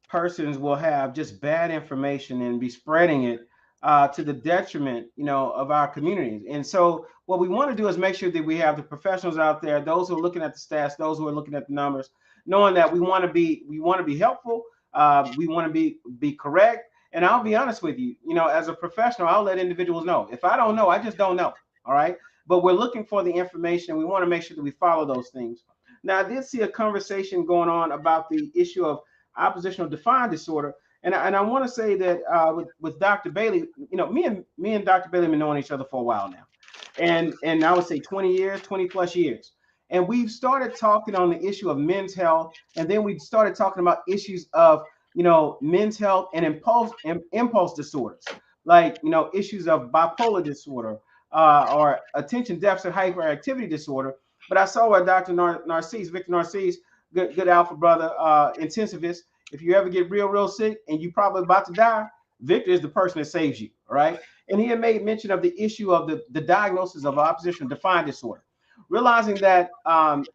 persons will have just bad information and be spreading it to the detriment, of our communities. And so what we want to do is make sure that we have the professionals out there, those who are looking at the stats, those who are looking at the numbers, knowing that we want to be helpful, we want to be correct. And I'll be honest with you, as a professional, I'll let individuals know. If I don't know, I just don't know. All right. But we're looking for the information. We want to make sure that we follow those things. Now, I did see a conversation going on about the issue of oppositional defiant disorder. And I want to say that with Dr. Bailey, me and Dr. Bailey have been knowing each other for a while now, and I would say 20 years, 20 plus years. And we've started talking on the issue of men's health, and then we started talking about issues of men's health and impulse disorders, like issues of bipolar disorder or attention deficit hyperactivity disorder. But I saw where Dr. Narcisse, Victor Narcisse, good alpha brother, intensivist. If you ever get real sick and you probably about to die, Victor is the person that saves you. All right. And he had made mention of the issue of the diagnosis of oppositional defiant disorder, realizing that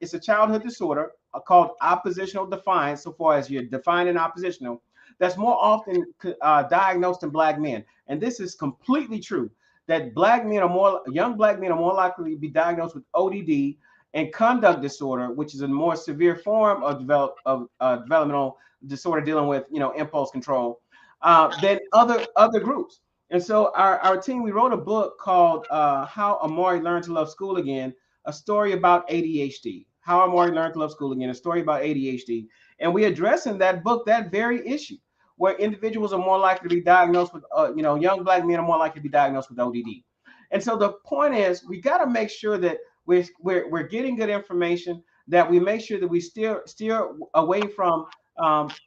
it's a childhood disorder called oppositional defiance, so far as you're defining oppositional, that's more often diagnosed in black men. And this is completely true, that young black men are more likely to be diagnosed with ODD and conduct disorder, which is a more severe form of developmental disorder dealing with impulse control, than other groups. And so our team, we wrote a book called How Amari Learned to Love School Again, a story about ADHD. How Amari Learned to Love School Again, a story about ADHD. And we address in that book that very issue, where individuals are more likely to be diagnosed with, young black men are more likely to be diagnosed with ODD. And so the point is, we got to make sure that we're getting good information, that we make sure that we steer away from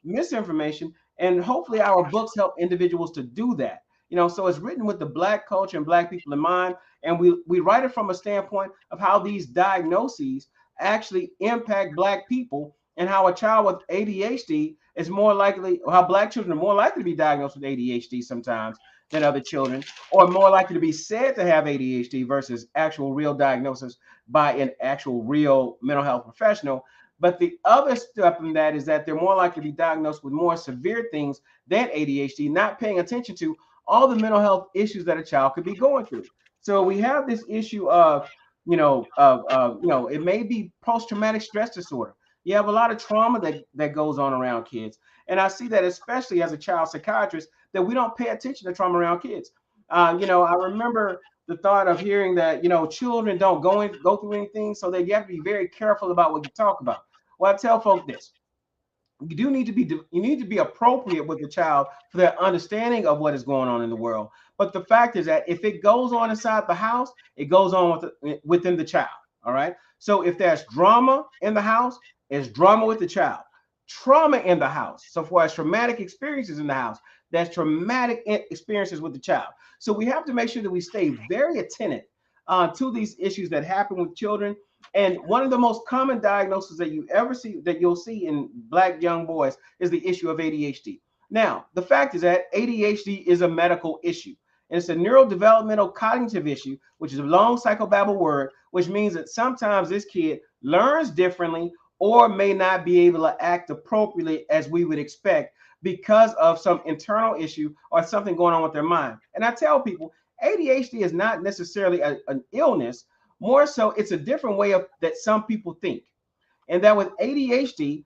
misinformation, and hopefully our books help individuals to do that. So it's written with the black culture and black people in mind, and we write it from a standpoint of how these diagnoses actually impact black people, and how a child with ADHD is more likely, or how black children are more likely to be diagnosed with ADHD sometimes than other children, or more likely to be said to have ADHD versus actual real diagnosis by an actual real mental health professional. But the other step in that is that they're more likely to be diagnosed with more severe things than ADHD, not paying attention to all the mental health issues that a child could be going through. So we have this issue of, it may be post-traumatic stress disorder. You have a lot of trauma that goes on around kids. And I see that, especially as a child psychiatrist, that we don't pay attention to trauma around kids. I remember the thought of hearing that, children don't go through anything, so that you have to be very careful about what you talk about. Well, I tell folk this: you need to be appropriate with the child for their understanding of what is going on in the world. But the fact is that if it goes on inside the house, it goes on within the child. All right. So if there's drama in the house, it's drama with the child. Trauma in the house, so far as traumatic experiences in the house, that's traumatic experiences with the child. So we have to make sure that we stay very attentive to these issues that happen with children, And one of the most common diagnoses that you ever see, that you'll see in black young boys, is the issue of ADHD. Now, the fact is that ADHD is a medical issue. And it's a neurodevelopmental cognitive issue, which is a long psychobabble word, which means that sometimes this kid learns differently or may not be able to act appropriately as we would expect because of some internal issue or something going on with their mind. And I tell people, ADHD is not necessarily an illness. More so, it's a different way of that some people think. And that with ADHD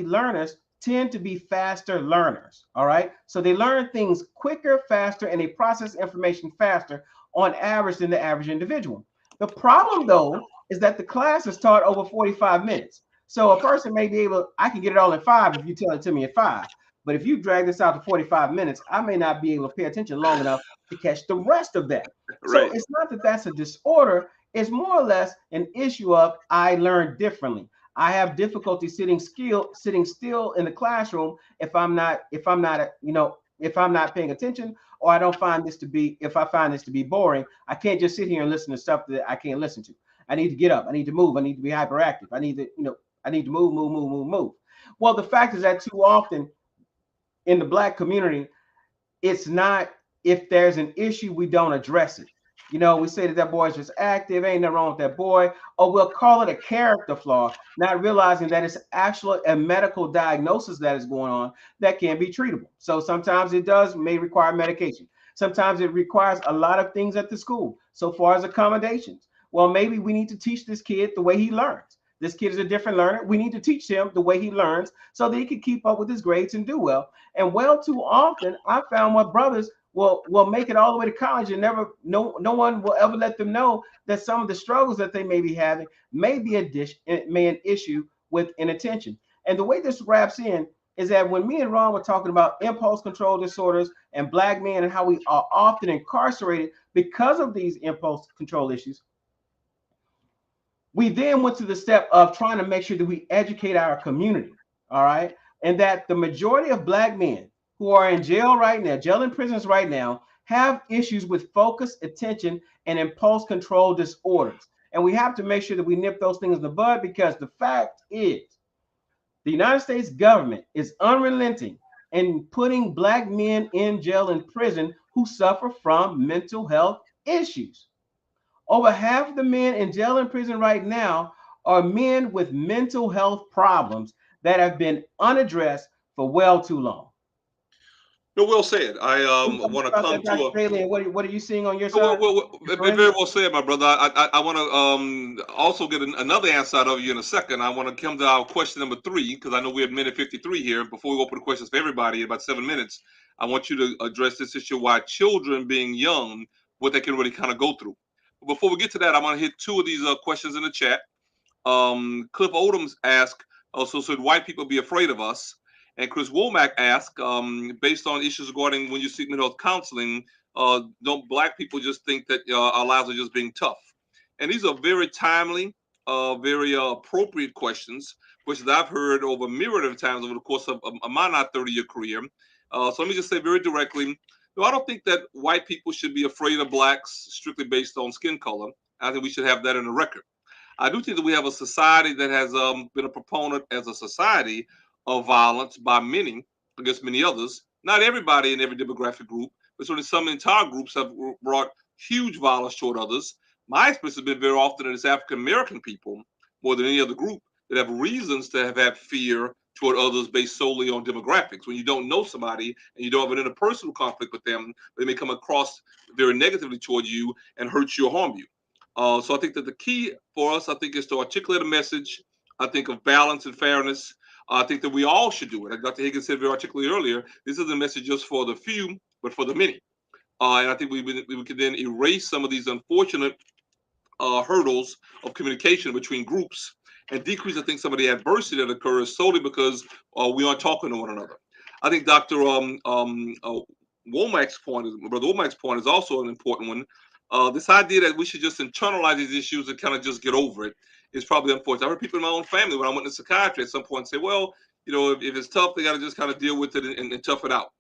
learners tend to be faster learners. All right. So they learn things quicker, faster, and they process information faster on average than the average individual. The problem, though, is that the class is taught over 45 minutes. So a person may be able, I can get it all in 5 if you tell it to me in 5. But if you drag this out to 45 minutes, I may not be able to pay attention long enough to catch the rest of that. So Right. it's not that that's a disorder. It's more or less an issue of I learn differently. I have difficulty sitting still in the classroom if I'm not paying attention, or I don't find this to be if I find this to be boring. I can't just sit here and listen to stuff that I can't listen to. I need to get up. I need to move. I need to be hyperactive. I need to move. Well, the fact is that too often in the black community, it's not, if there's an issue, we don't address it. We say that boy is just active, ain't nothing wrong with that boy, or we'll call it a character flaw, not realizing that it's actually a medical diagnosis that is going on that can be treatable. So sometimes it may require medication. Sometimes it requires a lot of things at the school. So far as accommodations, well, maybe we need to teach this kid the way he learns. This kid is a different learner. We need to teach him the way he learns so that he can keep up with his grades and do well. And well, too often, I found my brothers will make it all the way to college and never, no one will ever let them know that some of the struggles that they may be having may be an issue with inattention. And the way this wraps in is that when me and Ron were talking about impulse control disorders and black men and how we are often incarcerated because of these impulse control issues, we then went to the step of trying to make sure that we educate our community, all right? And that the majority of black men who are in jail right now, jail and prisons right now, have issues with focus, attention, and impulse control disorders. And we have to make sure that we nip those things in the bud, because the fact is the United States government is unrelenting in putting black men in jail and prison who suffer from mental health issues. Over half of the men in jail and prison right now are men with mental health problems that have been unaddressed for well too long. No, well said. I What do you think want to about come that, to Dr. a Bailey, and what are you seeing on your well, side, your very friend? well said, my brother. I want to also get another answer out of you in a second. I want to come to our question number 3, because I know we're at minute 53 here. Before we open the questions for everybody in about 7 minutes, I want you to address this issue: why children being young, what they can really kind of go through. But before we get to that, I'm going to hit 2 of these questions in the chat. Cliff Odoms asked, also, should white people be afraid of us? And Chris Womack asked, based on issues regarding when you seek mental health counseling, don't black people just think that our lives are just being tough? And these are very timely, very appropriate questions, which I've heard over a myriad of times over the course of my not 30-year career. So let me just say very directly, no, I don't think that white people should be afraid of blacks strictly based on skin color. I think we should have that in the record. I do think that we have a society that has been a proponent as a society of violence by many against many others. Not everybody in every demographic group, but certainly some entire groups have brought huge violence toward others. My experience has been very often that it's African American people more than any other group that have reasons to have had fear toward others based solely on demographics. When you don't know somebody and you don't have an interpersonal conflict with them, they may come across very negatively toward you and hurt you or harm you. So I think that the key for us, I think, is to articulate a message, I think, of balance and fairness. I think that we all should do it. Like Dr. Higgins said very articulately earlier, this is a message just for the few, but for the many. And I think we could then erase some of these unfortunate hurdles of communication between groups and decrease, I think, some of the adversity that occurs solely because we aren't talking to one another. I think Dr. Womack's point, Brother Womack's point, is also an important one. This idea that we should just internalize these issues and kind of just get over it is probably unfortunate. I heard people in my own family when I went to psychiatry at some point say, well, if it's tough, they got to just kind of deal with it and tough it out.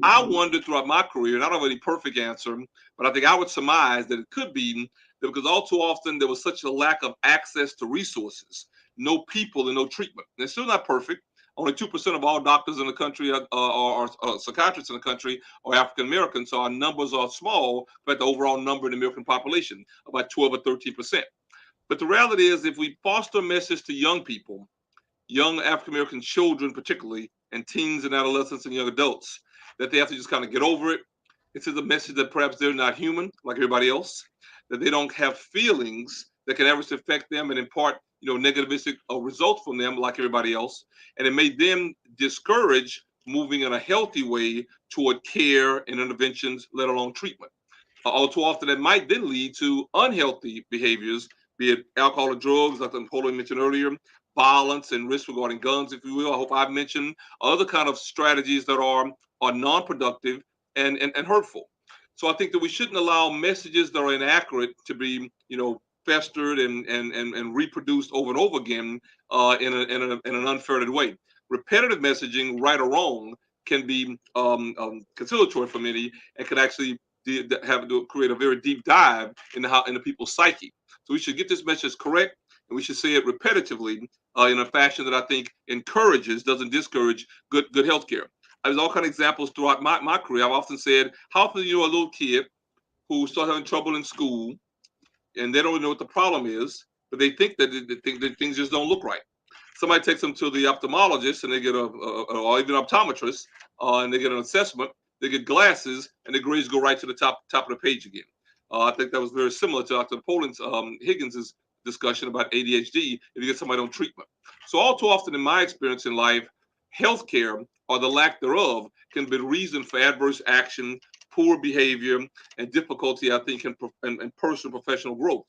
I wondered throughout my career, and I don't have any perfect answer, but I think I would surmise that it could be because all too often there was such a lack of access to resources, no people and no treatment. And it's still not perfect. Only 2% of all doctors in the country are psychiatrists in the country are African American, so our numbers are small, but the overall number in the American population, about 12 or 13%. But the reality is, if we foster a message to young people, young African American children, particularly, and teens and adolescents and young adults, that they have to just kind of get over it. This is a message that perhaps they're not human like everybody else, that they don't have feelings that can ever affect them and impart, negativistic results from them like everybody else, and it made them discourage moving in a healthy way toward care and interventions, let alone treatment. All too often, that might then lead to unhealthy behaviors, be it alcohol or drugs, like Napoleon mentioned earlier, violence and risk regarding guns, if you will. I hope I've mentioned other kind of strategies that are non-productive and hurtful. So I think that we shouldn't allow messages that are inaccurate to be, festered and reproduced over and over again in an unfair way. Repetitive messaging, right or wrong, can be conciliatory for many and can actually have to create a very deep dive into how into people's psyche. So we should get this message correct, and we should say it repetitively in a fashion that I think encourages, doesn't discourage good health care. There's all kind of examples throughout my career. I've often said, how often you know a little kid who starts having trouble in school and they don't know what the problem is, but they think that things just don't look right. Somebody takes them to the ophthalmologist and they get or even optometrist, and they get an assessment. They get glasses, and the grades go right to the top of the page again. I think that was very similar to Dr. Poland's Higgins's discussion about ADHD. If you get somebody on treatment, so all too often in my experience in life, healthcare or the lack thereof can be the reason for adverse action, poor behavior, and difficulty, I think, in personal professional growth.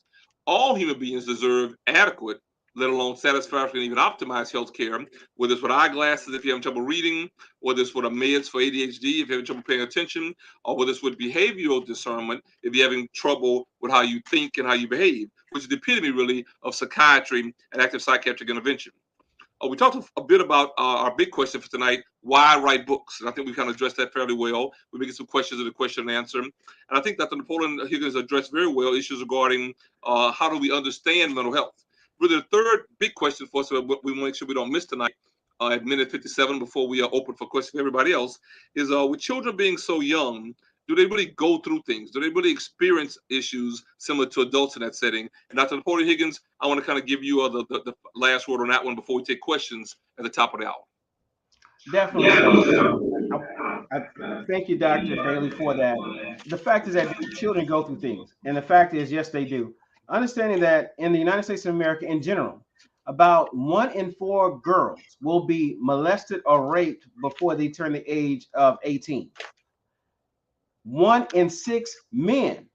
All human beings deserve adequate, let alone satisfactory and even optimized health care, whether it's with eyeglasses if you're having trouble reading, whether it's with a meds for ADHD if you're having trouble paying attention, or whether it's with behavioral discernment if you're having trouble with how you think and how you behave, which is the epitome really of psychiatry and active psychiatric intervention. We talked a bit about our big question for tonight: why write books? And I think we kind of addressed that fairly well. We're making some questions in the question and answer, and I think Dr. Napoleon Higgins addressed very well issues regarding how do we understand mental health. Really, the third big question for us, we want to make sure we don't miss tonight, at minute 57, before we are open for questions for everybody else, is with children being so young, do they really go through things? Do they really experience issues similar to adults in that setting? And Dr. Napoleon Higgins, I want to kind of give you the last word on that one before we take questions at the top of the hour. Definitely so. I, I thank you, Dr. Bailey, for that. The fact is that these children go through things, and the fact is, yes, they do. Understanding that in the United States of America in general, about 1 in 4 girls will be molested or raped before they turn the age of 18. 1 in 6 men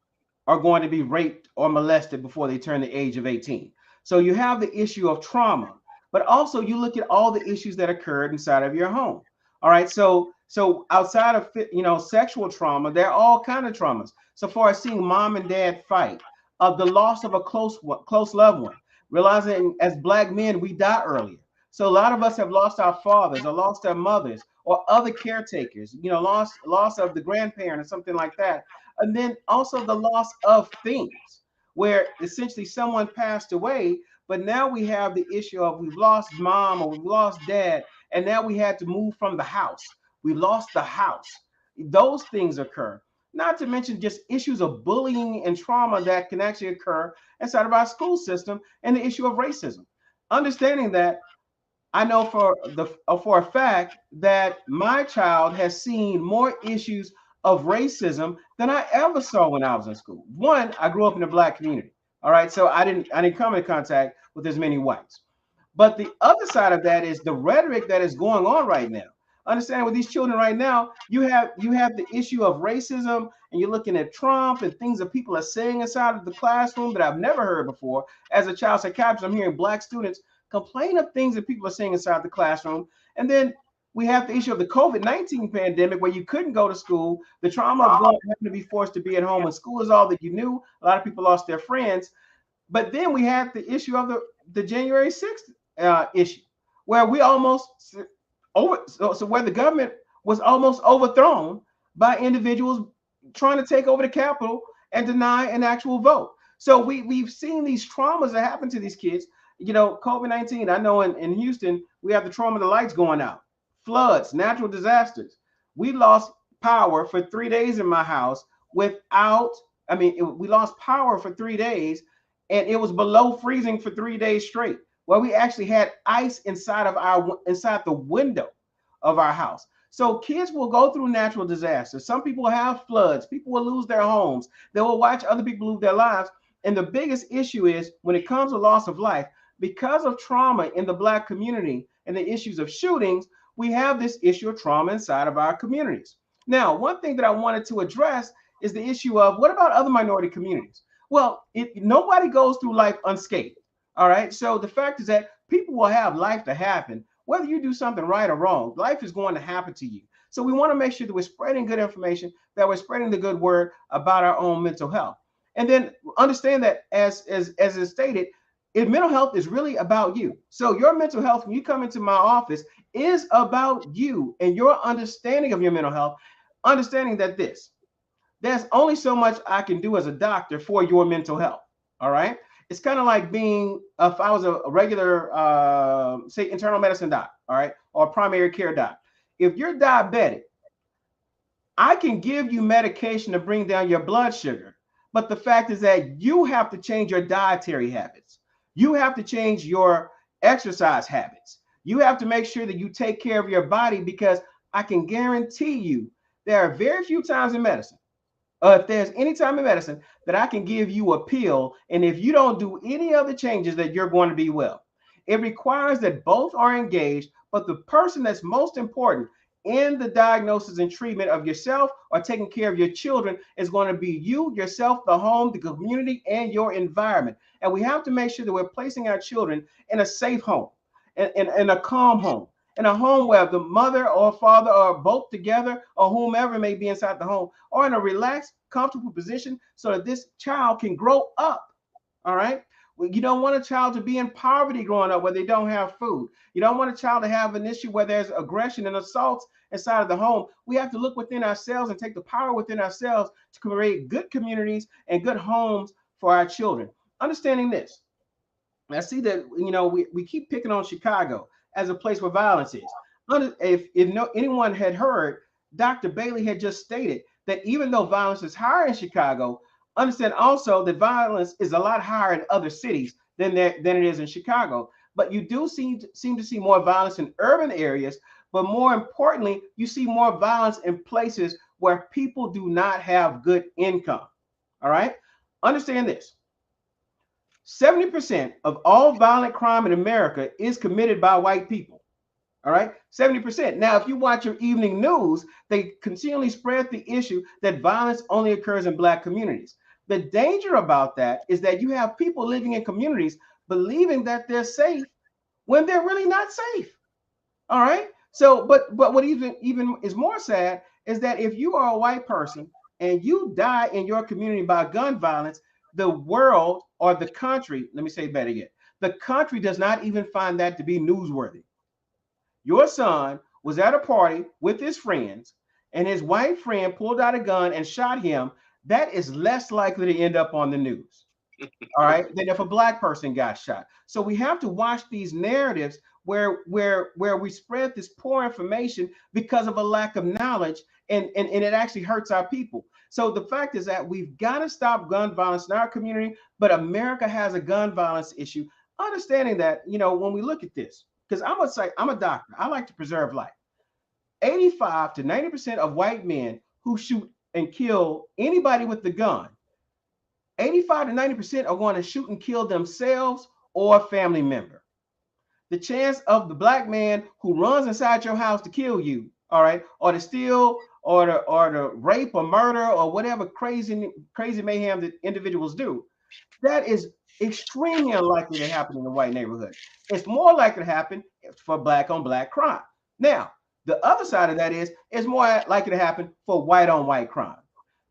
are going to be raped or molested before they turn the age of 18. So you have the issue of trauma, but also you look at all the issues that occurred inside of your home. All right, so outside of sexual trauma, there are all kind of traumas. So far as seeing mom and dad fight, of the loss of a close loved one, realizing as Black men we die earlier. So a lot of us have lost our fathers or lost our mothers or other caretakers, loss of the grandparent or something like that. And then also the loss of things where essentially someone passed away, but now we have the issue of we've lost mom or we've lost dad, and now we had to move from the house. We lost the house. Those things occur. Not to mention just issues of bullying and trauma that can actually occur inside of our school system, and the issue of racism. Understanding that, I know for a fact that my child has seen more issues of racism than I ever saw when I was in school. One, I grew up in a Black community. All right, so I didn't come in contact with as many whites. But the other side of that is the rhetoric that is going on right now. Understand, with these children right now, you have the issue of racism, and you're looking at Trump and things that people are saying inside of the classroom that I've never heard before. As a child psychiatrist, I'm hearing Black students complain of things that people are saying inside the classroom. And then we have the issue of the COVID-19 pandemic, where you couldn't go to school, the trauma of having to be forced to be at home when school is all that you knew. A lot of people lost their friends. But then we had the issue of the January 6th issue, where we almost where the government was almost overthrown by individuals trying to take over the Capitol and deny an actual vote. So we've seen these traumas that happen to these kids. COVID-19. I know in Houston we have the trauma of the lights going out, floods, natural disasters. We lost power for 3 days in my house without. We lost power for 3 days, and it was below freezing for 3 days straight. Where we actually had ice inside the window of our house. So kids will go through natural disasters. Some people have floods. People will lose their homes. They will watch other people lose their lives. And the biggest issue is when it comes to loss of life, because of trauma in the Black community and the issues of shootings, we have this issue of trauma inside of our communities. Now, one thing that I wanted to address is the issue of what about other minority communities? Well, nobody goes through life unscathed. All right. So the fact is that people will have life to happen, whether you do something right or wrong. Life is going to happen to you. So we want to make sure that we're spreading good information, that we're spreading the good word about our own mental health. And then understand that as is stated, if mental health is really about you. So your mental health, when you come into my office, is about you and your understanding of your mental health, understanding that there's only so much I can do as a doctor for your mental health. All right. It's kind of like being, if I was a regular, say, internal medicine doc, all right, or primary care doc. If you're diabetic, I can give you medication to bring down your blood sugar. But the fact is that you have to change your dietary habits. You have to change your exercise habits. You have to make sure that you take care of your body, because I can guarantee you there are very few times in medicine, if there's any time in medicine, that I can give you a pill, and if you don't do any other changes, that you're going to be well. It requires that both are engaged, but the person that's most important in the diagnosis and treatment of yourself or taking care of your children is going to be you, yourself, the home, the community, and your environment. And we have to make sure that we're placing our children in a safe home, in a calm home, in a home where the mother or father are both together, or whomever may be inside the home, or in a relaxed, comfortable position, so that this child can grow up. All right. You don't want a child to be in poverty growing up where they don't have food. You don't want a child to have an issue where there's aggression and assaults inside of the home. We have to look within ourselves and take the power within ourselves to create good communities and good homes for our children. Understanding this, I see that we keep picking on Chicago as a place where violence is. If anyone had heard, Dr. Bailey had just stated that even though violence is higher in Chicago, understand also that violence is a lot higher in other cities than it is in Chicago. But you do seem to see more violence in urban areas, but more importantly, you see more violence in places where people do not have good income. All right? Understand this. 70% of all violent crime in America is committed by white people. All right, 70%. Now, if you watch your evening news, they continually spread the issue that violence only occurs in Black communities. The danger about that is that you have people living in communities believing that they're safe when they're really not safe. All right. So, but what even is more sad is that if you are a white person and you die in your community by gun violence, the world or the country, let me say better yet, the country does not even find that to be newsworthy. Your son was at a party with his friends, and his white friend pulled out a gun and shot him. That is less likely to end up on the news, all right, than if a Black person got shot. So we have to watch these narratives where we spread this poor information because of a lack of knowledge, and it actually hurts our people. So the fact is that we've got to stop gun violence in our community, but America has a gun violence issue. Understanding that, when we look at this, because I'm a doctor, I like to preserve life. 85 to 90% of white men who shoot and kill anybody with the gun, 85 to 90% are going to shoot and kill themselves or a family member. The chance of the Black man who runs inside your house to kill you, all right, or to steal, or to rape or murder or whatever crazy mayhem that individuals do, that is extremely unlikely to happen in a white neighborhood. It's more likely to happen for Black on Black crime. Now, the other side of that is it's more likely to happen for white on white crime,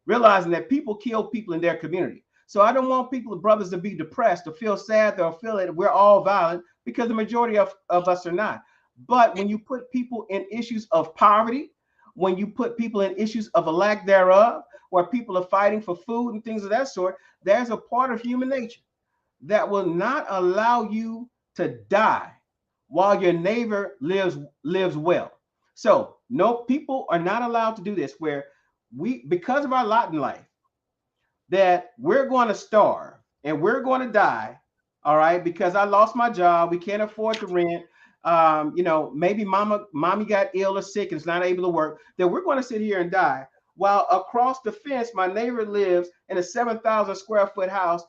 realizing that people kill people in their community. So I don't want people, brothers, to be depressed or feel sad or feel that we're all violent, because the majority of us are not. But when you put people in issues of poverty, when you put people in issues of a lack thereof, where people are fighting for food and things of that sort, there's a part of human nature that will not allow you to die while your neighbor lives well. So no, people are not allowed to do this where we, because of our lot in life, that we're going to starve and we're going to die, all right, because I lost my job, we can't afford the rent, maybe mommy got ill or sick and is not able to work, that we're going to sit here and die while across the fence my neighbor lives in a 7,000 square foot house.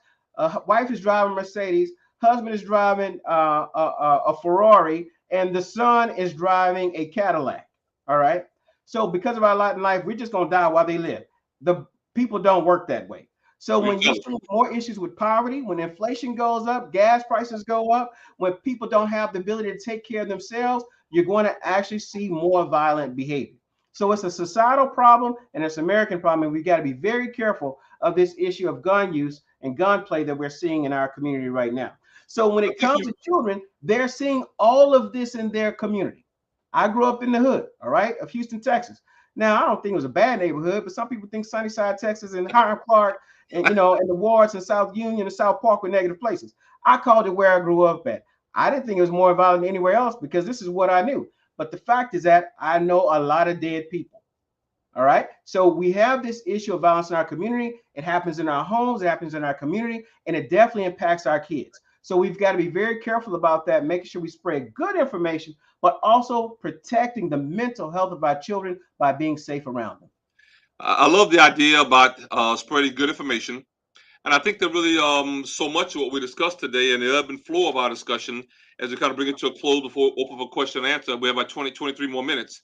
Wife is driving Mercedes, husband is driving a Ferrari, and the son is driving a Cadillac. All right. So because of our lot in life, we're just going to die while they live. The people don't work that way. So when you see more issues with poverty, when inflation goes up, gas prices go up, when people don't have the ability to take care of themselves, you're going to actually see more violent behavior. So it's a societal problem and it's an American problem, and we've got to be very careful of this issue of gun use and gunplay that we're seeing in our community right now. So when it comes to children, they're seeing all of this in their community. I grew up in the hood, all right, of Houston, Texas. Now, I don't think it was a bad neighborhood, but some people think Sunnyside, Texas, and Hiram Clark, and and the wards in South Union and South Park were negative places. I called it where I grew up at. I didn't think it was more violent than anywhere else because this is what I knew. But the fact is that I know a lot of dead people. All right. So we have this issue of violence in our community. It happens in our homes, it happens in our community, and it definitely impacts our kids. So we've got to be very careful about that, making sure we spread good information, but also protecting the mental health of our children by being safe around them. I love the idea about spreading good information. And I think that really so much of what we discussed today and the ebb and flow of our discussion, as we kind of bring it to a close before open for question and answer, we have about 20, 23 more minutes,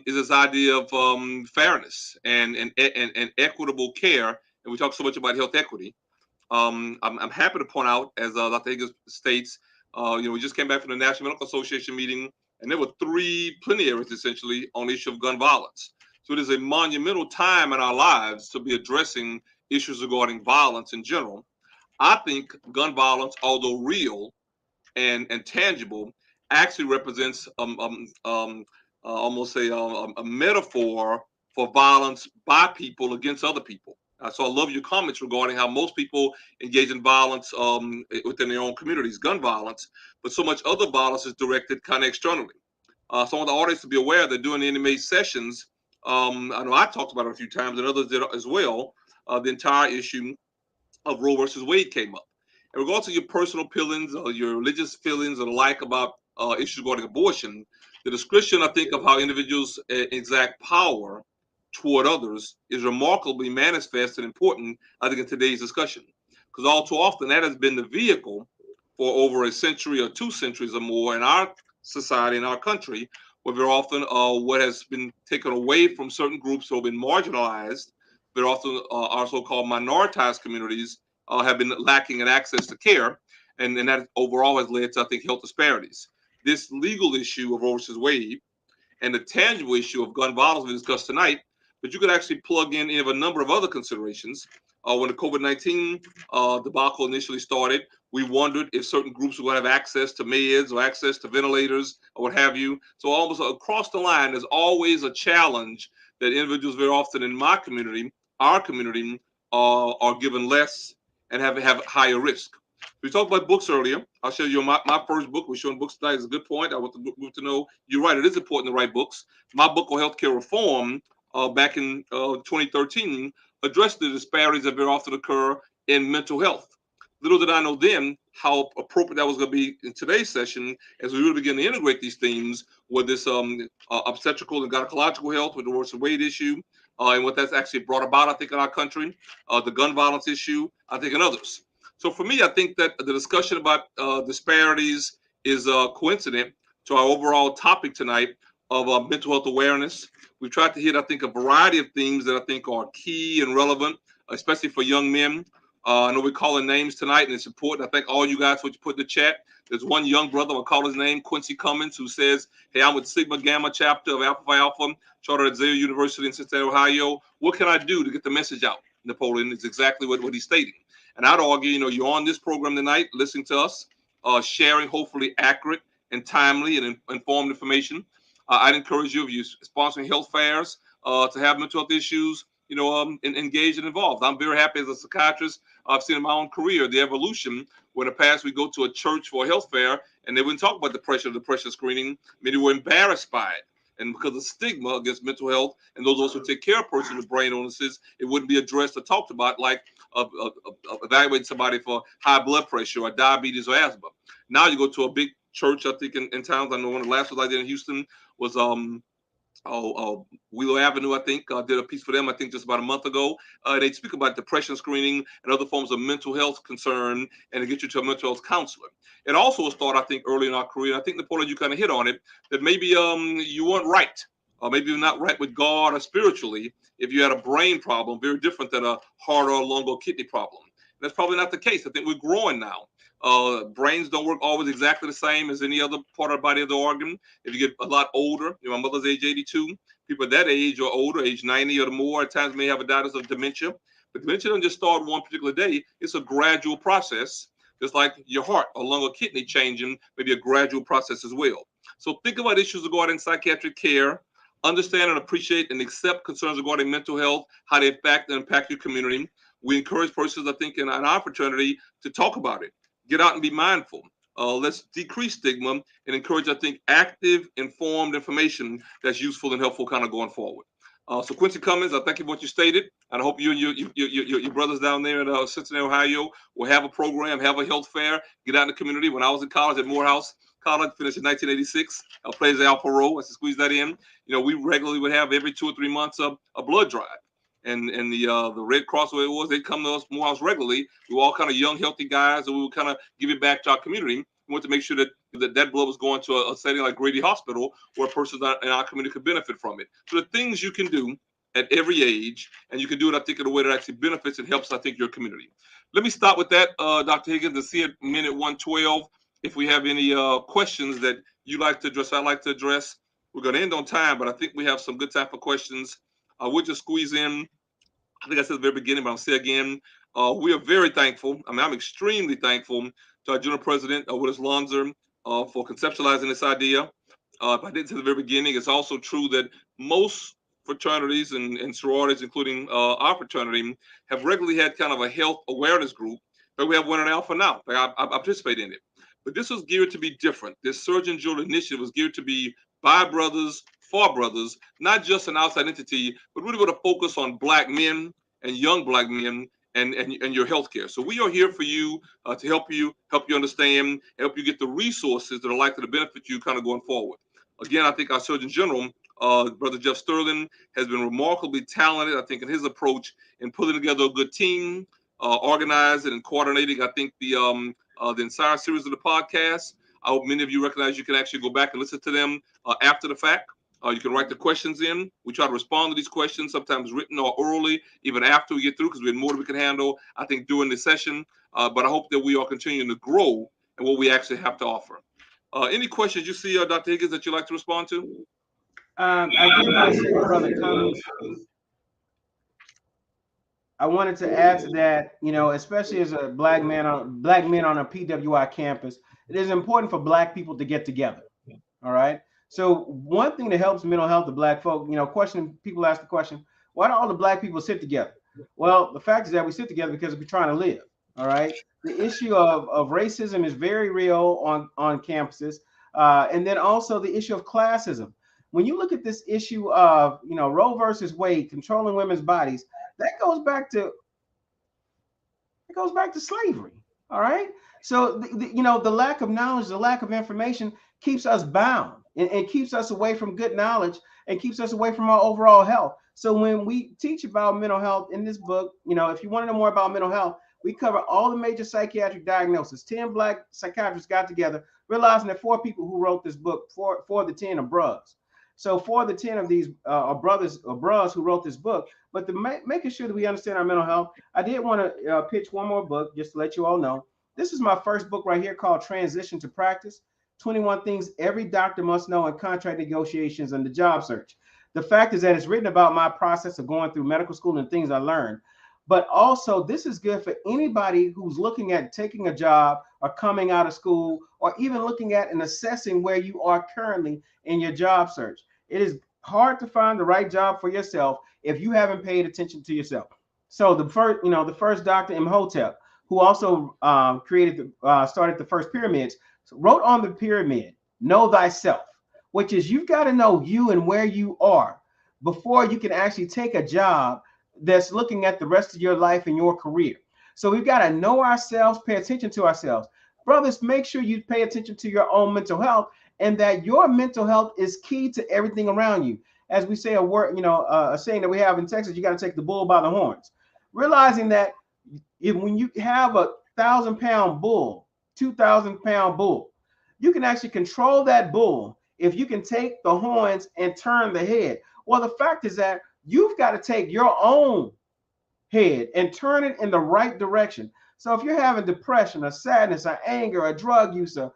is this idea of fairness and equitable care. And we talk so much about health equity. I'm happy to point out, as Dr. Higgins states, we just came back from the National Medical Association meeting, and there were three plenaries essentially on the issue of gun violence. So it is a monumental time in our lives to be addressing issues regarding violence in general. I think gun violence, although real and tangible, actually represents almost a metaphor for violence by people against other people. So I love your comments regarding how most people engage in violence within their own communities, gun violence, but so much other violence is directed kind of externally. So I want the audience to be aware that during the NMA sessions, I know I talked about it a few times and others did as well, the entire issue of Roe versus Wade came up. In regards to your personal feelings or your religious feelings or the like about issues regarding abortion, the description, I think, of how individuals exact power toward others is remarkably manifest and important, I think, in today's discussion. Because all too often that has been the vehicle for over a century or 2 centuries or more in our society, in our country, where very often what has been taken away from certain groups who have been marginalized, very often our so-called minoritized communities have been lacking in access to care, and that overall has led to, I think, health disparities. This legal issue of Roe versus Wade and the tangible issue of gun violence we discussed tonight, but you could actually plug in a number of other considerations. When the COVID-19 debacle initially started, we wondered if certain groups were going to have access to meds or access to ventilators or what have you. So almost across the line, there's always a challenge that individuals very often in my community, our community, are given less and have higher risk. We talked about books earlier. I'll show you my first book. We're showing books tonight is a good point. I want the group to know you're right. It is important to write books. My book on healthcare reform back in 2013 addressed the disparities that very often occur in mental health. Little did I know then how appropriate that was going to be in today's session as we really begin to integrate these themes with this obstetrical and gynecological health with the Roe v. Wade issue and what that's actually brought about, I think, in our country, the gun violence issue, I think, and others. So for me, I think that the discussion about disparities is coincident to our overall topic tonight of mental health awareness. We've tried to hit, I think, a variety of themes that I think are key and relevant, especially for young men. I know we're calling names tonight, and it's important. I thank all you guys for what you put in the chat. There's one young brother, I'll call his name, Quincy Cummins, who says, hey, I'm with Sigma Gamma chapter of Alpha Phi Alpha, chartered at Xavier University in Cincinnati, Ohio. What can I do to get the message out? Napoleon is exactly what he's stating. And I'd argue, you're on this program tonight, listening to us, sharing hopefully accurate and timely and informed information. I'd encourage you, if you're sponsoring health fairs, to have mental health issues, engaged and involved. I'm very happy as a psychiatrist. I've seen in my own career the evolution. Where in the past we go to a church for a health fair and they wouldn't talk about depression screening. Many were embarrassed by it. And because of stigma against mental health and those of us who take care of persons with brain illnesses, it wouldn't be addressed or talked about, like evaluating somebody for high blood pressure or diabetes or asthma. Now you go to a big church, I think in towns. I know one of the last ones I did in Houston was Willow Avenue, I think, did a piece for them, I think, just about a month ago. They speak about depression screening and other forms of mental health concern and to get you to a mental health counselor. It also was thought, I think, early in our career, and I think, Napoleon, you kind of hit on it, that maybe you weren't right, or maybe you're not right with God or spiritually if you had a brain problem, very different than a heart or lung or kidney problem. That's probably not the case. I think we're growing now. Brains don't work always exactly the same as any other part of the body of the organ. If you get a lot older, my mother's age 82, people that age or older, age 90 or more, at times may have a diagnosis of dementia. But dementia doesn't just start one particular day. It's a gradual process, just like your heart or lung or kidney changing, maybe a gradual process as well. So think about issues regarding psychiatric care. Understand and appreciate and accept concerns regarding mental health, how they affect and impact your community. We encourage persons, I think, in our fraternity to talk about it. Get out and be mindful. Let's decrease stigma and encourage, I think, active, informed information that's useful and helpful kind of going forward. So Quincy Cummins, I thank you for what you stated, and I hope you and your brothers down there in Cincinnati, Ohio, will have a program, have a health fair, get out in the community. When I was in college at Morehouse College, finished in 1986, I played as Alpha Rho. I squeeze that in. We regularly would have every 2 or 3 months a blood drive. And the Red Cross, where it was, they'd come to us Morehouse regularly. We were all kind of young, healthy guys, and we would kind of give it back to our community. We want to make sure that blood was going to a setting like Grady Hospital, where persons in our community could benefit from it. So the things you can do at every age, and you can do it, I think, in a way that actually benefits and helps, I think, your community. Let me stop with that, Dr. Higgins, and see at minute 112 if we have any questions that you like to address, I'd like to address. We're going to end on time, but I think we have some good time for questions. I would just squeeze in, I think I said at the very beginning, but I'll say again, we are very thankful. I mean, I'm extremely thankful to our General President, Willis Lonzer, for conceptualizing this idea. If I didn't say at the very beginning, it's also true that most fraternities and sororities, including our fraternity, have regularly had kind of a health awareness group. But we have one in Alpha now. I participate in it. But this was geared to be different. This Surgeon General initiative was geared to be by brothers, for brothers, not just an outside entity, but really with a focus on Black men and young Black men and your healthcare. So we are here for you to help you understand, help you get the resources that are likely to benefit you kind of going forward. Again, I think our Surgeon General, Brother Jeff Sterling, has been remarkably talented, I think, in his approach in putting together a good team, organizing and coordinating, I think, the entire series of the podcast. I hope many of you recognize you can actually go back and listen to them after the fact. You can write the questions in. We try to respond to these questions, sometimes written or orally, even after we get through, because we have more that we can handle, I think, during the session. But I hope that we are continuing to grow in what we actually have to offer. Any questions you see, Dr. Higgins, that you'd like to respond to? I did want to say to Brother Cummings, I wanted to add to that, especially as a black men on a PWI campus, it is important for Black people to get together. All right. So one thing that helps mental health of Black folk, people ask the question, why don't all the Black people sit together? Well, the fact is that we sit together because we're trying to live. All right. The issue of racism is very real on campuses. And then also the issue of classism. When you look at this issue of, Roe versus Wade, controlling women's bodies, that goes back to slavery. All right. So the lack of knowledge, the lack of information keeps us bound and keeps us away from good knowledge and keeps us away from our overall health. So when we teach about mental health in this book, if you want to know more about mental health, we cover all the major psychiatric diagnoses. 10 Black psychiatrists got together, realizing that 4 people who wrote this book, four of the 10 are brothers. So 4 of the 10 of these are brothers or bros who wrote this book. But making sure that we understand our mental health, I did want to pitch one more book just to let you all know. This is my first book right here called Transition to Practice, 21 Things Every Doctor Must Know in Contract Negotiations and the Job Search. The fact is that it's written about my process of going through medical school and things I learned. but also this is good for anybody who's looking at taking a job or coming out of school, or even looking at and assessing where you are currently in your job search. It is hard to find the right job for yourself if you haven't paid attention to yourself. So the first Dr. Imhotep, who also started the first pyramids, wrote on the pyramid, "Know thyself," which is you've got to know you and where you are before you can actually take a job that's looking at the rest of your life and your career. So we've got to know ourselves, pay attention to ourselves. Brothers, make sure you pay attention to your own mental health, and that your mental health is key to everything around you. As we say a word, a saying that we have in Texas, you got to take the bull by the horns. Realizing that when you have 1,000-pound bull, 2,000-pound bull, you can actually control that bull if you can take the horns and turn the head. Well, the fact is that you've got to take your own head and turn it in the right direction. So if you're having depression or sadness or anger or drug use or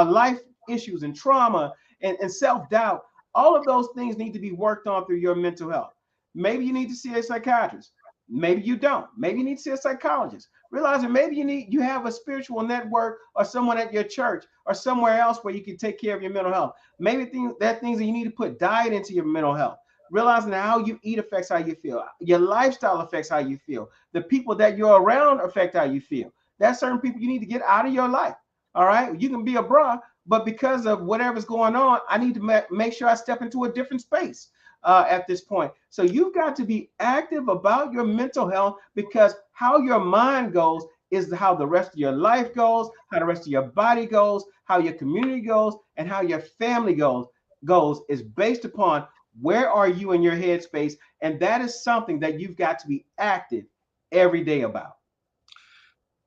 life issues and trauma and self-doubt, all of those things need to be worked on through your mental health. Maybe you need to see a psychiatrist. Maybe you don't. Maybe you need to see a psychologist. Realizing maybe you have a spiritual network or someone at your church or somewhere else where you can take care of your mental health. Maybe things that you need to put diet into your mental health. Realizing that how you eat affects how you feel. Your lifestyle affects how you feel. The people that you're around affect how you feel. There's certain people you need to get out of your life. All right. You can be a bra, but because of whatever's going on, I need to make sure I step into a different space at this point. So you've got to be active about your mental health, because how your mind goes is how the rest of your life goes, how the rest of your body goes, how your community goes, and how your family goes is based upon where are you in your headspace? And that is something that you've got to be active every day about.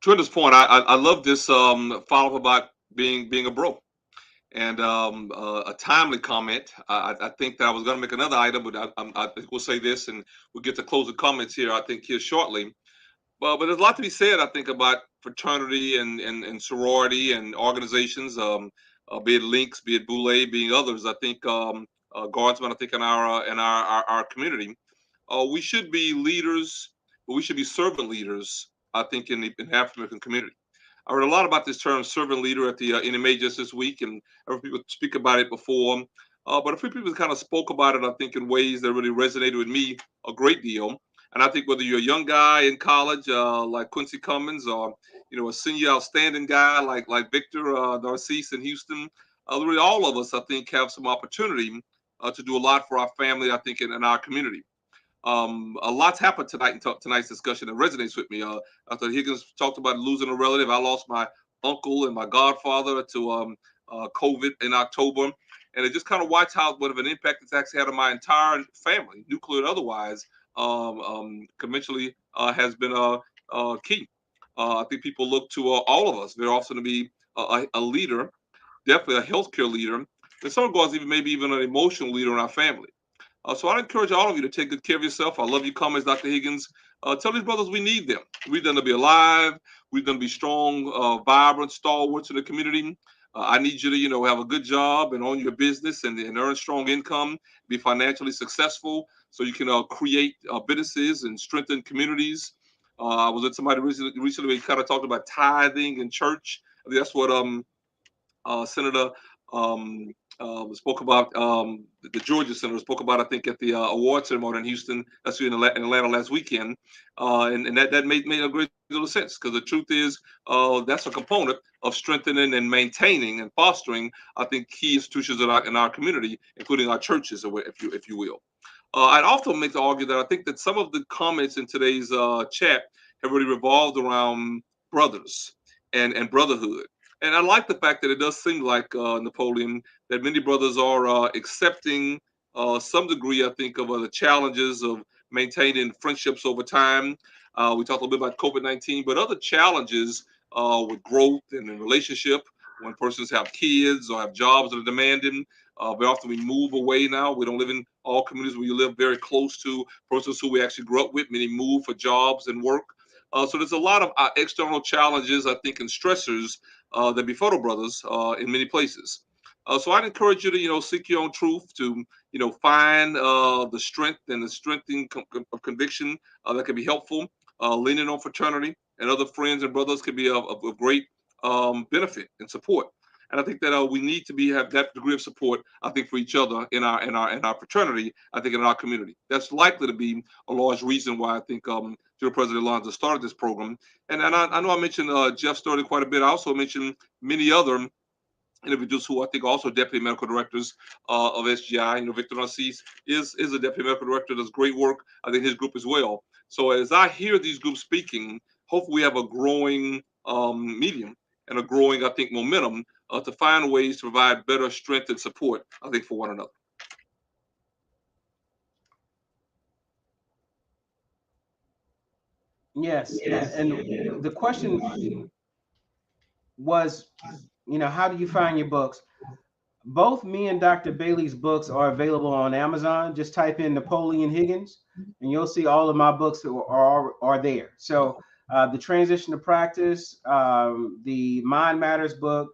Tremendous point. I love this follow up about being a bro, and a timely comment. I think that I was going to make another item, but I think we'll say this and we'll get to closing comments here. I think here shortly. But there's a lot to be said, I think, about fraternity and sorority and organizations, be it Links, be it Boule, being others. I think guardsmen. I think in our community, we should be leaders, but we should be servant leaders. I think in the African American community. I heard a lot about this term servant leader at the NMA just this week, and I've heard people speak about it before. But a few people kind of spoke about it, I think, in ways that really resonated with me a great deal. And I think whether you're a young guy in college, like Quincy Cummins, or a senior outstanding guy like Victor Narcisse in Houston, really all of us, I think, have some opportunity to do a lot for our family. I think in our community. A lot's happened tonight in tonight's discussion that resonates with me. After Higgins talked about losing a relative, I lost my uncle and my godfather to COVID in October, and it just kind of watched how what of an impact it's actually had on my entire family, nuclear and otherwise. Conventionally has been key. I think people look to all of us very often to be a leader, definitely a healthcare leader, and some regards even maybe even an emotional leader in our family. So I'd encourage all of you to take good care of yourself. I love your comments, Dr. Higgins. Tell these brothers we need them. We need them to be alive. We need them to be strong, vibrant, stalwarts in the community. I need you to, have a good job and own your business and earn strong income, be financially successful, so you can create businesses and strengthen communities. I was with somebody recently we kind of talked about tithing in church. I think that's what Senator spoke about, the Georgia Senator spoke about, I think, at the award ceremony in Houston, that's in Atlanta last weekend. And that made a great deal of sense, because the truth is that's a component of strengthening and maintaining and fostering, I think, key institutions in our community, including our churches, if you will. I'd also make the argument that I think that some of the comments in today's chat have really revolved around brothers and brotherhood. And I like the fact that it does seem like, Napoleon, that many brothers are accepting some degree, I think, of the challenges of maintaining friendships over time. We talked a little bit about COVID-19, but other challenges with growth and in relationship, when persons have kids or have jobs that are demanding. Very often we move away now. We don't live in all communities where you live very close to persons who we actually grew up with. Many move for jobs and work. So there's a lot of external challenges, I think, and stressors that befall brothers in many places. So I'd encourage you to, seek your own truth, to, find the strength and the strengthening of conviction that can be helpful. leaning on fraternity and other friends and brothers can be of great benefit and support. And I think that we need to be have that degree of support. I think for each other in our fraternity. I think in our community. That's likely to be a large reason why I think General President Alonzo started this program. And I know I mentioned Jeff started quite a bit. I also mentioned many other individuals who I think are also deputy medical directors of SGI. Victor Narcisse is a deputy medical director, does great work. I think his group as well. So as I hear these groups speaking, hopefully we have a growing medium and a growing, I think, momentum to find ways to provide better strength and support, I think, for one another. Yes, and the question was, how do you find your books? Both me and Dr. Bailey's books are available on Amazon. Just type in Napoleon Higgins, and you'll see all of my books are there. So the Transition to Practice, the Mind Matters book,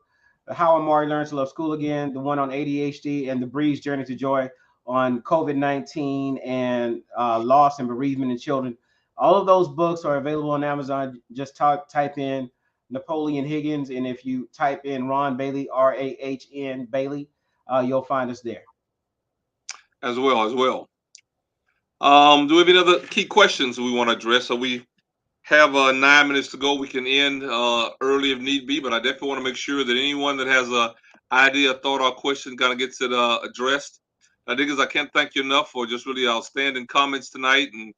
How Amari Learned to Love School Again, the one on ADHD, and the Breeze Journey to Joy on COVID-19 and loss and bereavement in children. All of those books are available on Amazon. Just type in Napoleon Higgins, and if you type in Ron Bailey, RAHN Bailey, you'll find us there. As well, as well. Do we have any other key questions we want to address? So we have 9 minutes to go. We can end early if need be, but I definitely want to make sure that anyone that has a idea, thought, or question kind of gets it addressed. I think is I can't thank you enough for just really outstanding comments tonight. And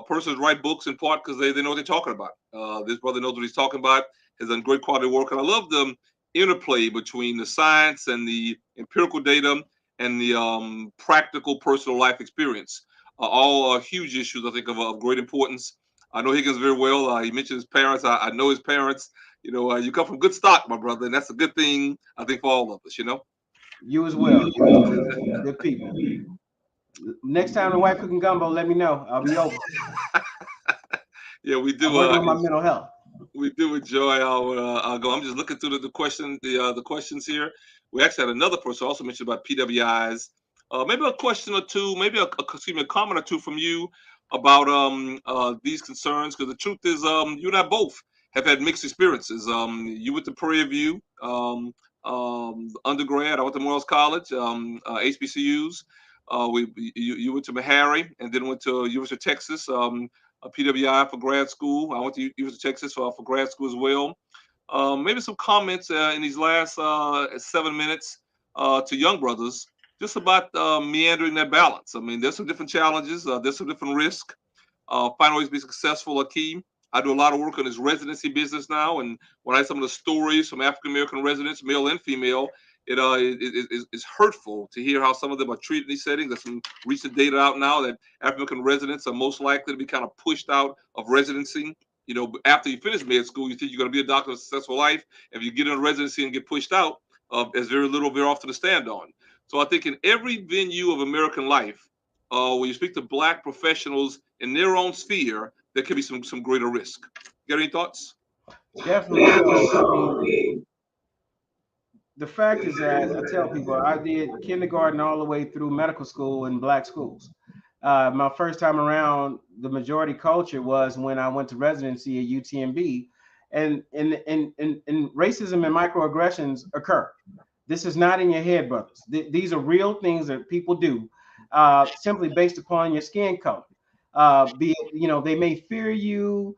persons write books in part because they know what they're talking about. This brother knows what he's talking about. Has done great quality work, and I love the interplay between the science and the empirical data and the practical personal life experience. All huge issues, I think, of great importance. I know Higgins very well. He mentioned his parents. I know his parents. You come from good stock, my brother, and that's a good thing, I think, for all of us. You as well. You as well. Good people. Next time the wife cooking gumbo, let me know. I'll be over. Yeah, we I'm do. working on my mental health. We do enjoy our go. I'm just looking through the questions here. We actually had another person also mentioned about PWIs. Maybe a question or two, maybe excuse me, a comment or two from you about these concerns. Because the truth is, you and I both have had mixed experiences. You went to Prairie View undergrad. I went to Morris College, HBCUs. You went to Meharry and then went to University of Texas. A PWI for grad school. I went to University of Texas for grad school as well. Maybe some comments in these last 7 minutes to young brothers just about meandering that balance. I mean, there's some different challenges. There's some different risks. Finding ways to be successful are key. I do a lot of work on this residency business now, and when I have some of the stories from African American residents, male and female, it's hurtful to hear how some of them are treated in these settings. There's some recent data out now that African American residents are most likely to be kind of pushed out of residency. After you finish med school, you think you're going to be a doctor of a successful life. If you get in residency and get pushed out, there's very little, very often to stand on. So I think in every venue of American life, when you speak to Black professionals in their own sphere, there could be some greater risk. You got any thoughts? Definitely. So, I mean, the fact is that I tell people I did kindergarten all the way through medical school in Black schools. My first time around, the majority culture was when I went to residency at UTMB, and racism and microaggressions occur. This is not in your head, brothers. These are real things that people do, simply based upon your skin color. Be it, they may fear you,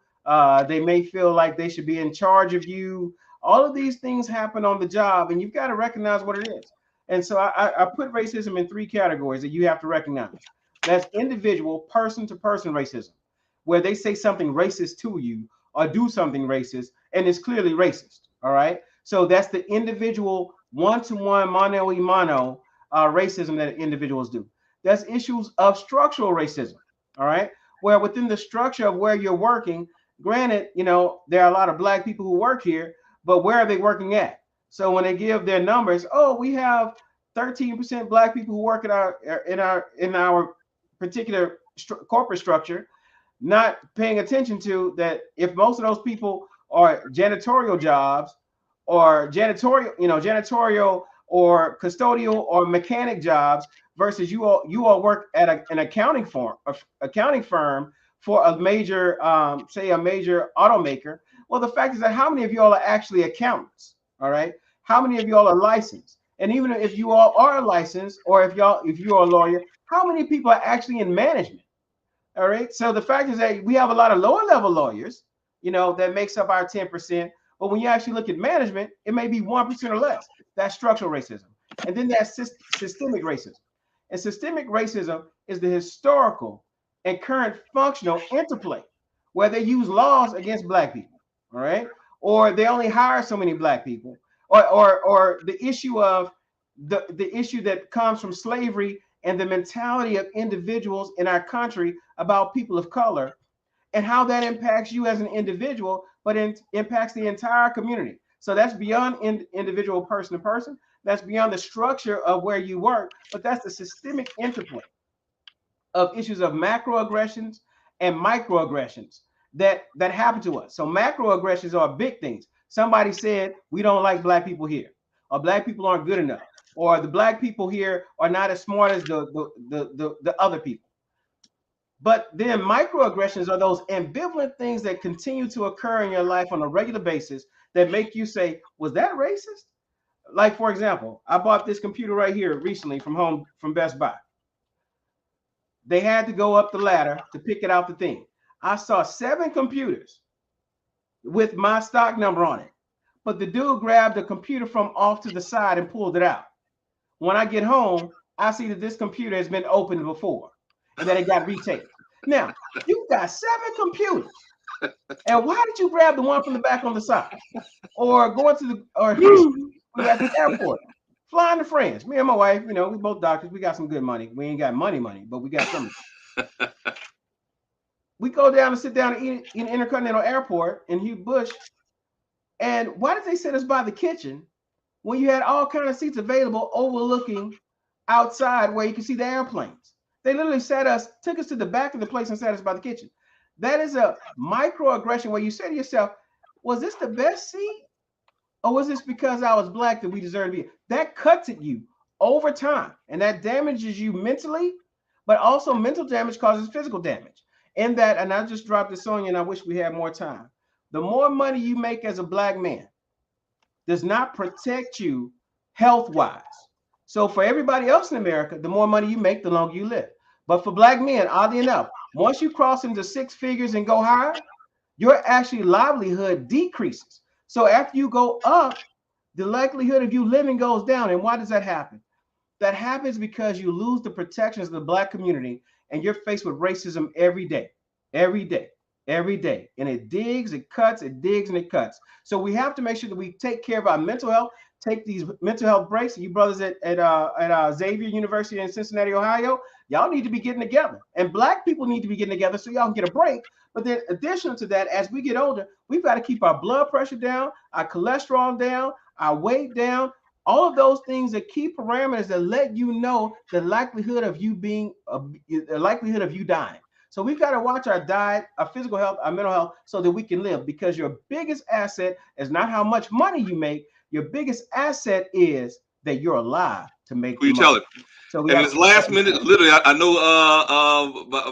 they may feel like they should be in charge of you. All of these things happen on the job, and you've got to recognize what it is. And so I put racism in three categories that you have to recognize. That's individual, person to person racism, where they say something racist to you or do something racist, and it's clearly racist. All right. So that's the individual one to one, mano a mano racism that individuals do. That's issues of structural racism. All right. Where within the structure of where you're working, granted, there are a lot of Black people who work here, but where are they working at? So when they give their numbers, oh, we have 13% Black people who work in our particular corporate structure, not paying attention to that if most of those people are janitorial jobs or janitorial or custodial or mechanic jobs versus you all work at an accounting firm for a major, say a major automaker. Well, the fact is that how many of y'all are actually accountants? All right. How many of y'all are licensed? And even if you all are licensed, or if you are a lawyer, how many people are actually in management? All right. So the fact is that we have a lot of lower level lawyers, that makes up our 10%. But when you actually look at management, it may be 1% or less. That's structural racism. And then that's systemic racism. And systemic racism is the historical and current functional interplay where they use laws against black people. All right. Or they only hire so many black people. Or the issue of the issue that comes from slavery and the mentality of individuals in our country about people of color, and how that impacts you as an individual, but impacts the entire community. So that's beyond individual person to person. That's beyond the structure of where you work, but that's the systemic interplay of issues of macroaggressions and microaggressions that happen to us. So macroaggressions are big things. Somebody said we don't like black people here, or black people aren't good enough, or the black people here are not as smart as the other people. But then microaggressions are those ambivalent things that continue to occur in your life on a regular basis that make you say, was that racist? Like, for example, I bought this computer right here recently from Best Buy. They had to go up the ladder to pick it out the thing. I saw 7 computers with my stock number on it. But the dude grabbed the computer from off to the side and pulled it out. When I get home, I see that this computer has been opened before and that it got retaped. Now, you've got 7 computers. And why did you grab the one from the back on the side? Or going to we were at the airport, flying to France. Me and my wife, we both doctors. We got some good money. We ain't got money, but we got some. We go down and sit down and eat in Intercontinental Airport in Hugh Bush. And why did they sit us by the kitchen when you had all kind of seats available overlooking outside where you can see the airplanes? They literally took us to the back of the place and sat us by the kitchen. That is a microaggression where you say to yourself, was this the best seat? Or was this because I was black that we deserve to be? That cuts at you over time, and that damages you mentally, but also mental damage causes physical damage. And that, and I just dropped this on you, and I wish we had more time. The more money you make as a black man does not protect you health-wise. So for everybody else in America, the more money you make, the longer you live. But for black men, oddly enough, once you cross into 6 figures and go higher, your actually livelihood decreases. So after you go up, the likelihood of you living goes down. And why does that happen? That happens because you lose the protections of the black community and you're faced with racism every day, every day, every day. And it digs, it cuts, it digs, and it cuts. So we have to make sure that we take care of our mental health, take these mental health breaks. You brothers at Xavier University in Cincinnati, Ohio, y'all need to be getting together. And black people need to be getting together so y'all can get a break. But then additional to that, as we get older, we've got to keep our blood pressure down, our cholesterol down, our weight down. All of those things are key parameters that let you know the likelihood of you dying. So we've got to watch our diet, our physical health, our mental health, so that we can live. Because your biggest asset is not how much money you make. Your biggest asset is that you're alive to make Who you the money. tell it? So we And have this to last minute, literally, I know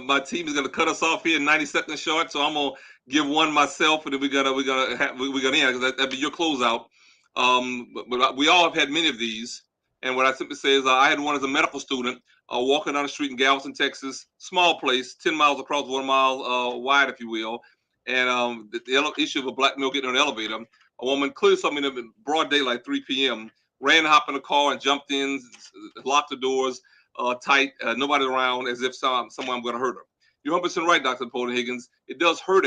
my team is going to cut us off here in 90 seconds short, so I'm going to give one myself, and then we're gonna end because that'd be your closeout. But we all have had many of these, and what I simply say is I had one as a medical student, walking down the street in Galveston, Texas, small place, 10 miles across, 1 mile wide, if you will, and the issue of a black male getting on an elevator. A woman clearly saw me in broad daylight, 3 p.m. Ran, hopped in the car, and jumped in, locked the doors tight, nobody around, as if someone going to hurt her. You're 100% right, Dr. Paul Higgins. It does hurt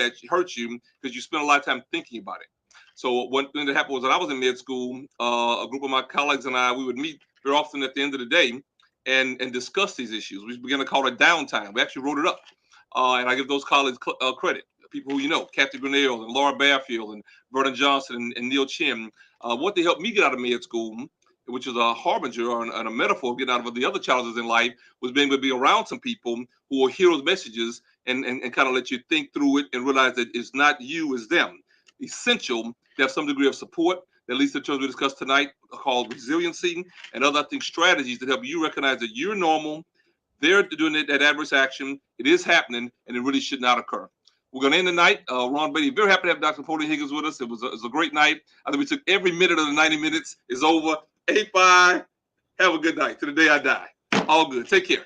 you because you spend a lot of time thinking about it. So one thing that happened was when I was in med school, a group of my colleagues and I, we would meet very often at the end of the day and discuss these issues. We began to call it downtime. We actually wrote it up. And I give those colleagues credit. People who you know, Kathy Grinnell and Laura Bearfield and Vernon Johnson and Neil Chin. What they helped me get out of med school, which is a harbinger and a metaphor of getting out of the other challenges in life, was being able to be around some people who will hear those messages and kind of let you think through it and realize that it's not you, it's them. Essential to have some degree of support that leads to the terms we discussed tonight called resiliency and other, I think, strategies that help you recognize that you're normal, they're doing that adverse action. It is happening, and it really should not occur. We're going to end the night. Ron Beatty, very happy to have Dr. Napoleon Higgins with us. It was a great night. I think we took every minute of the 90 minutes. Is over. 8-5. Have a good night. To the day I die. All good. Take care.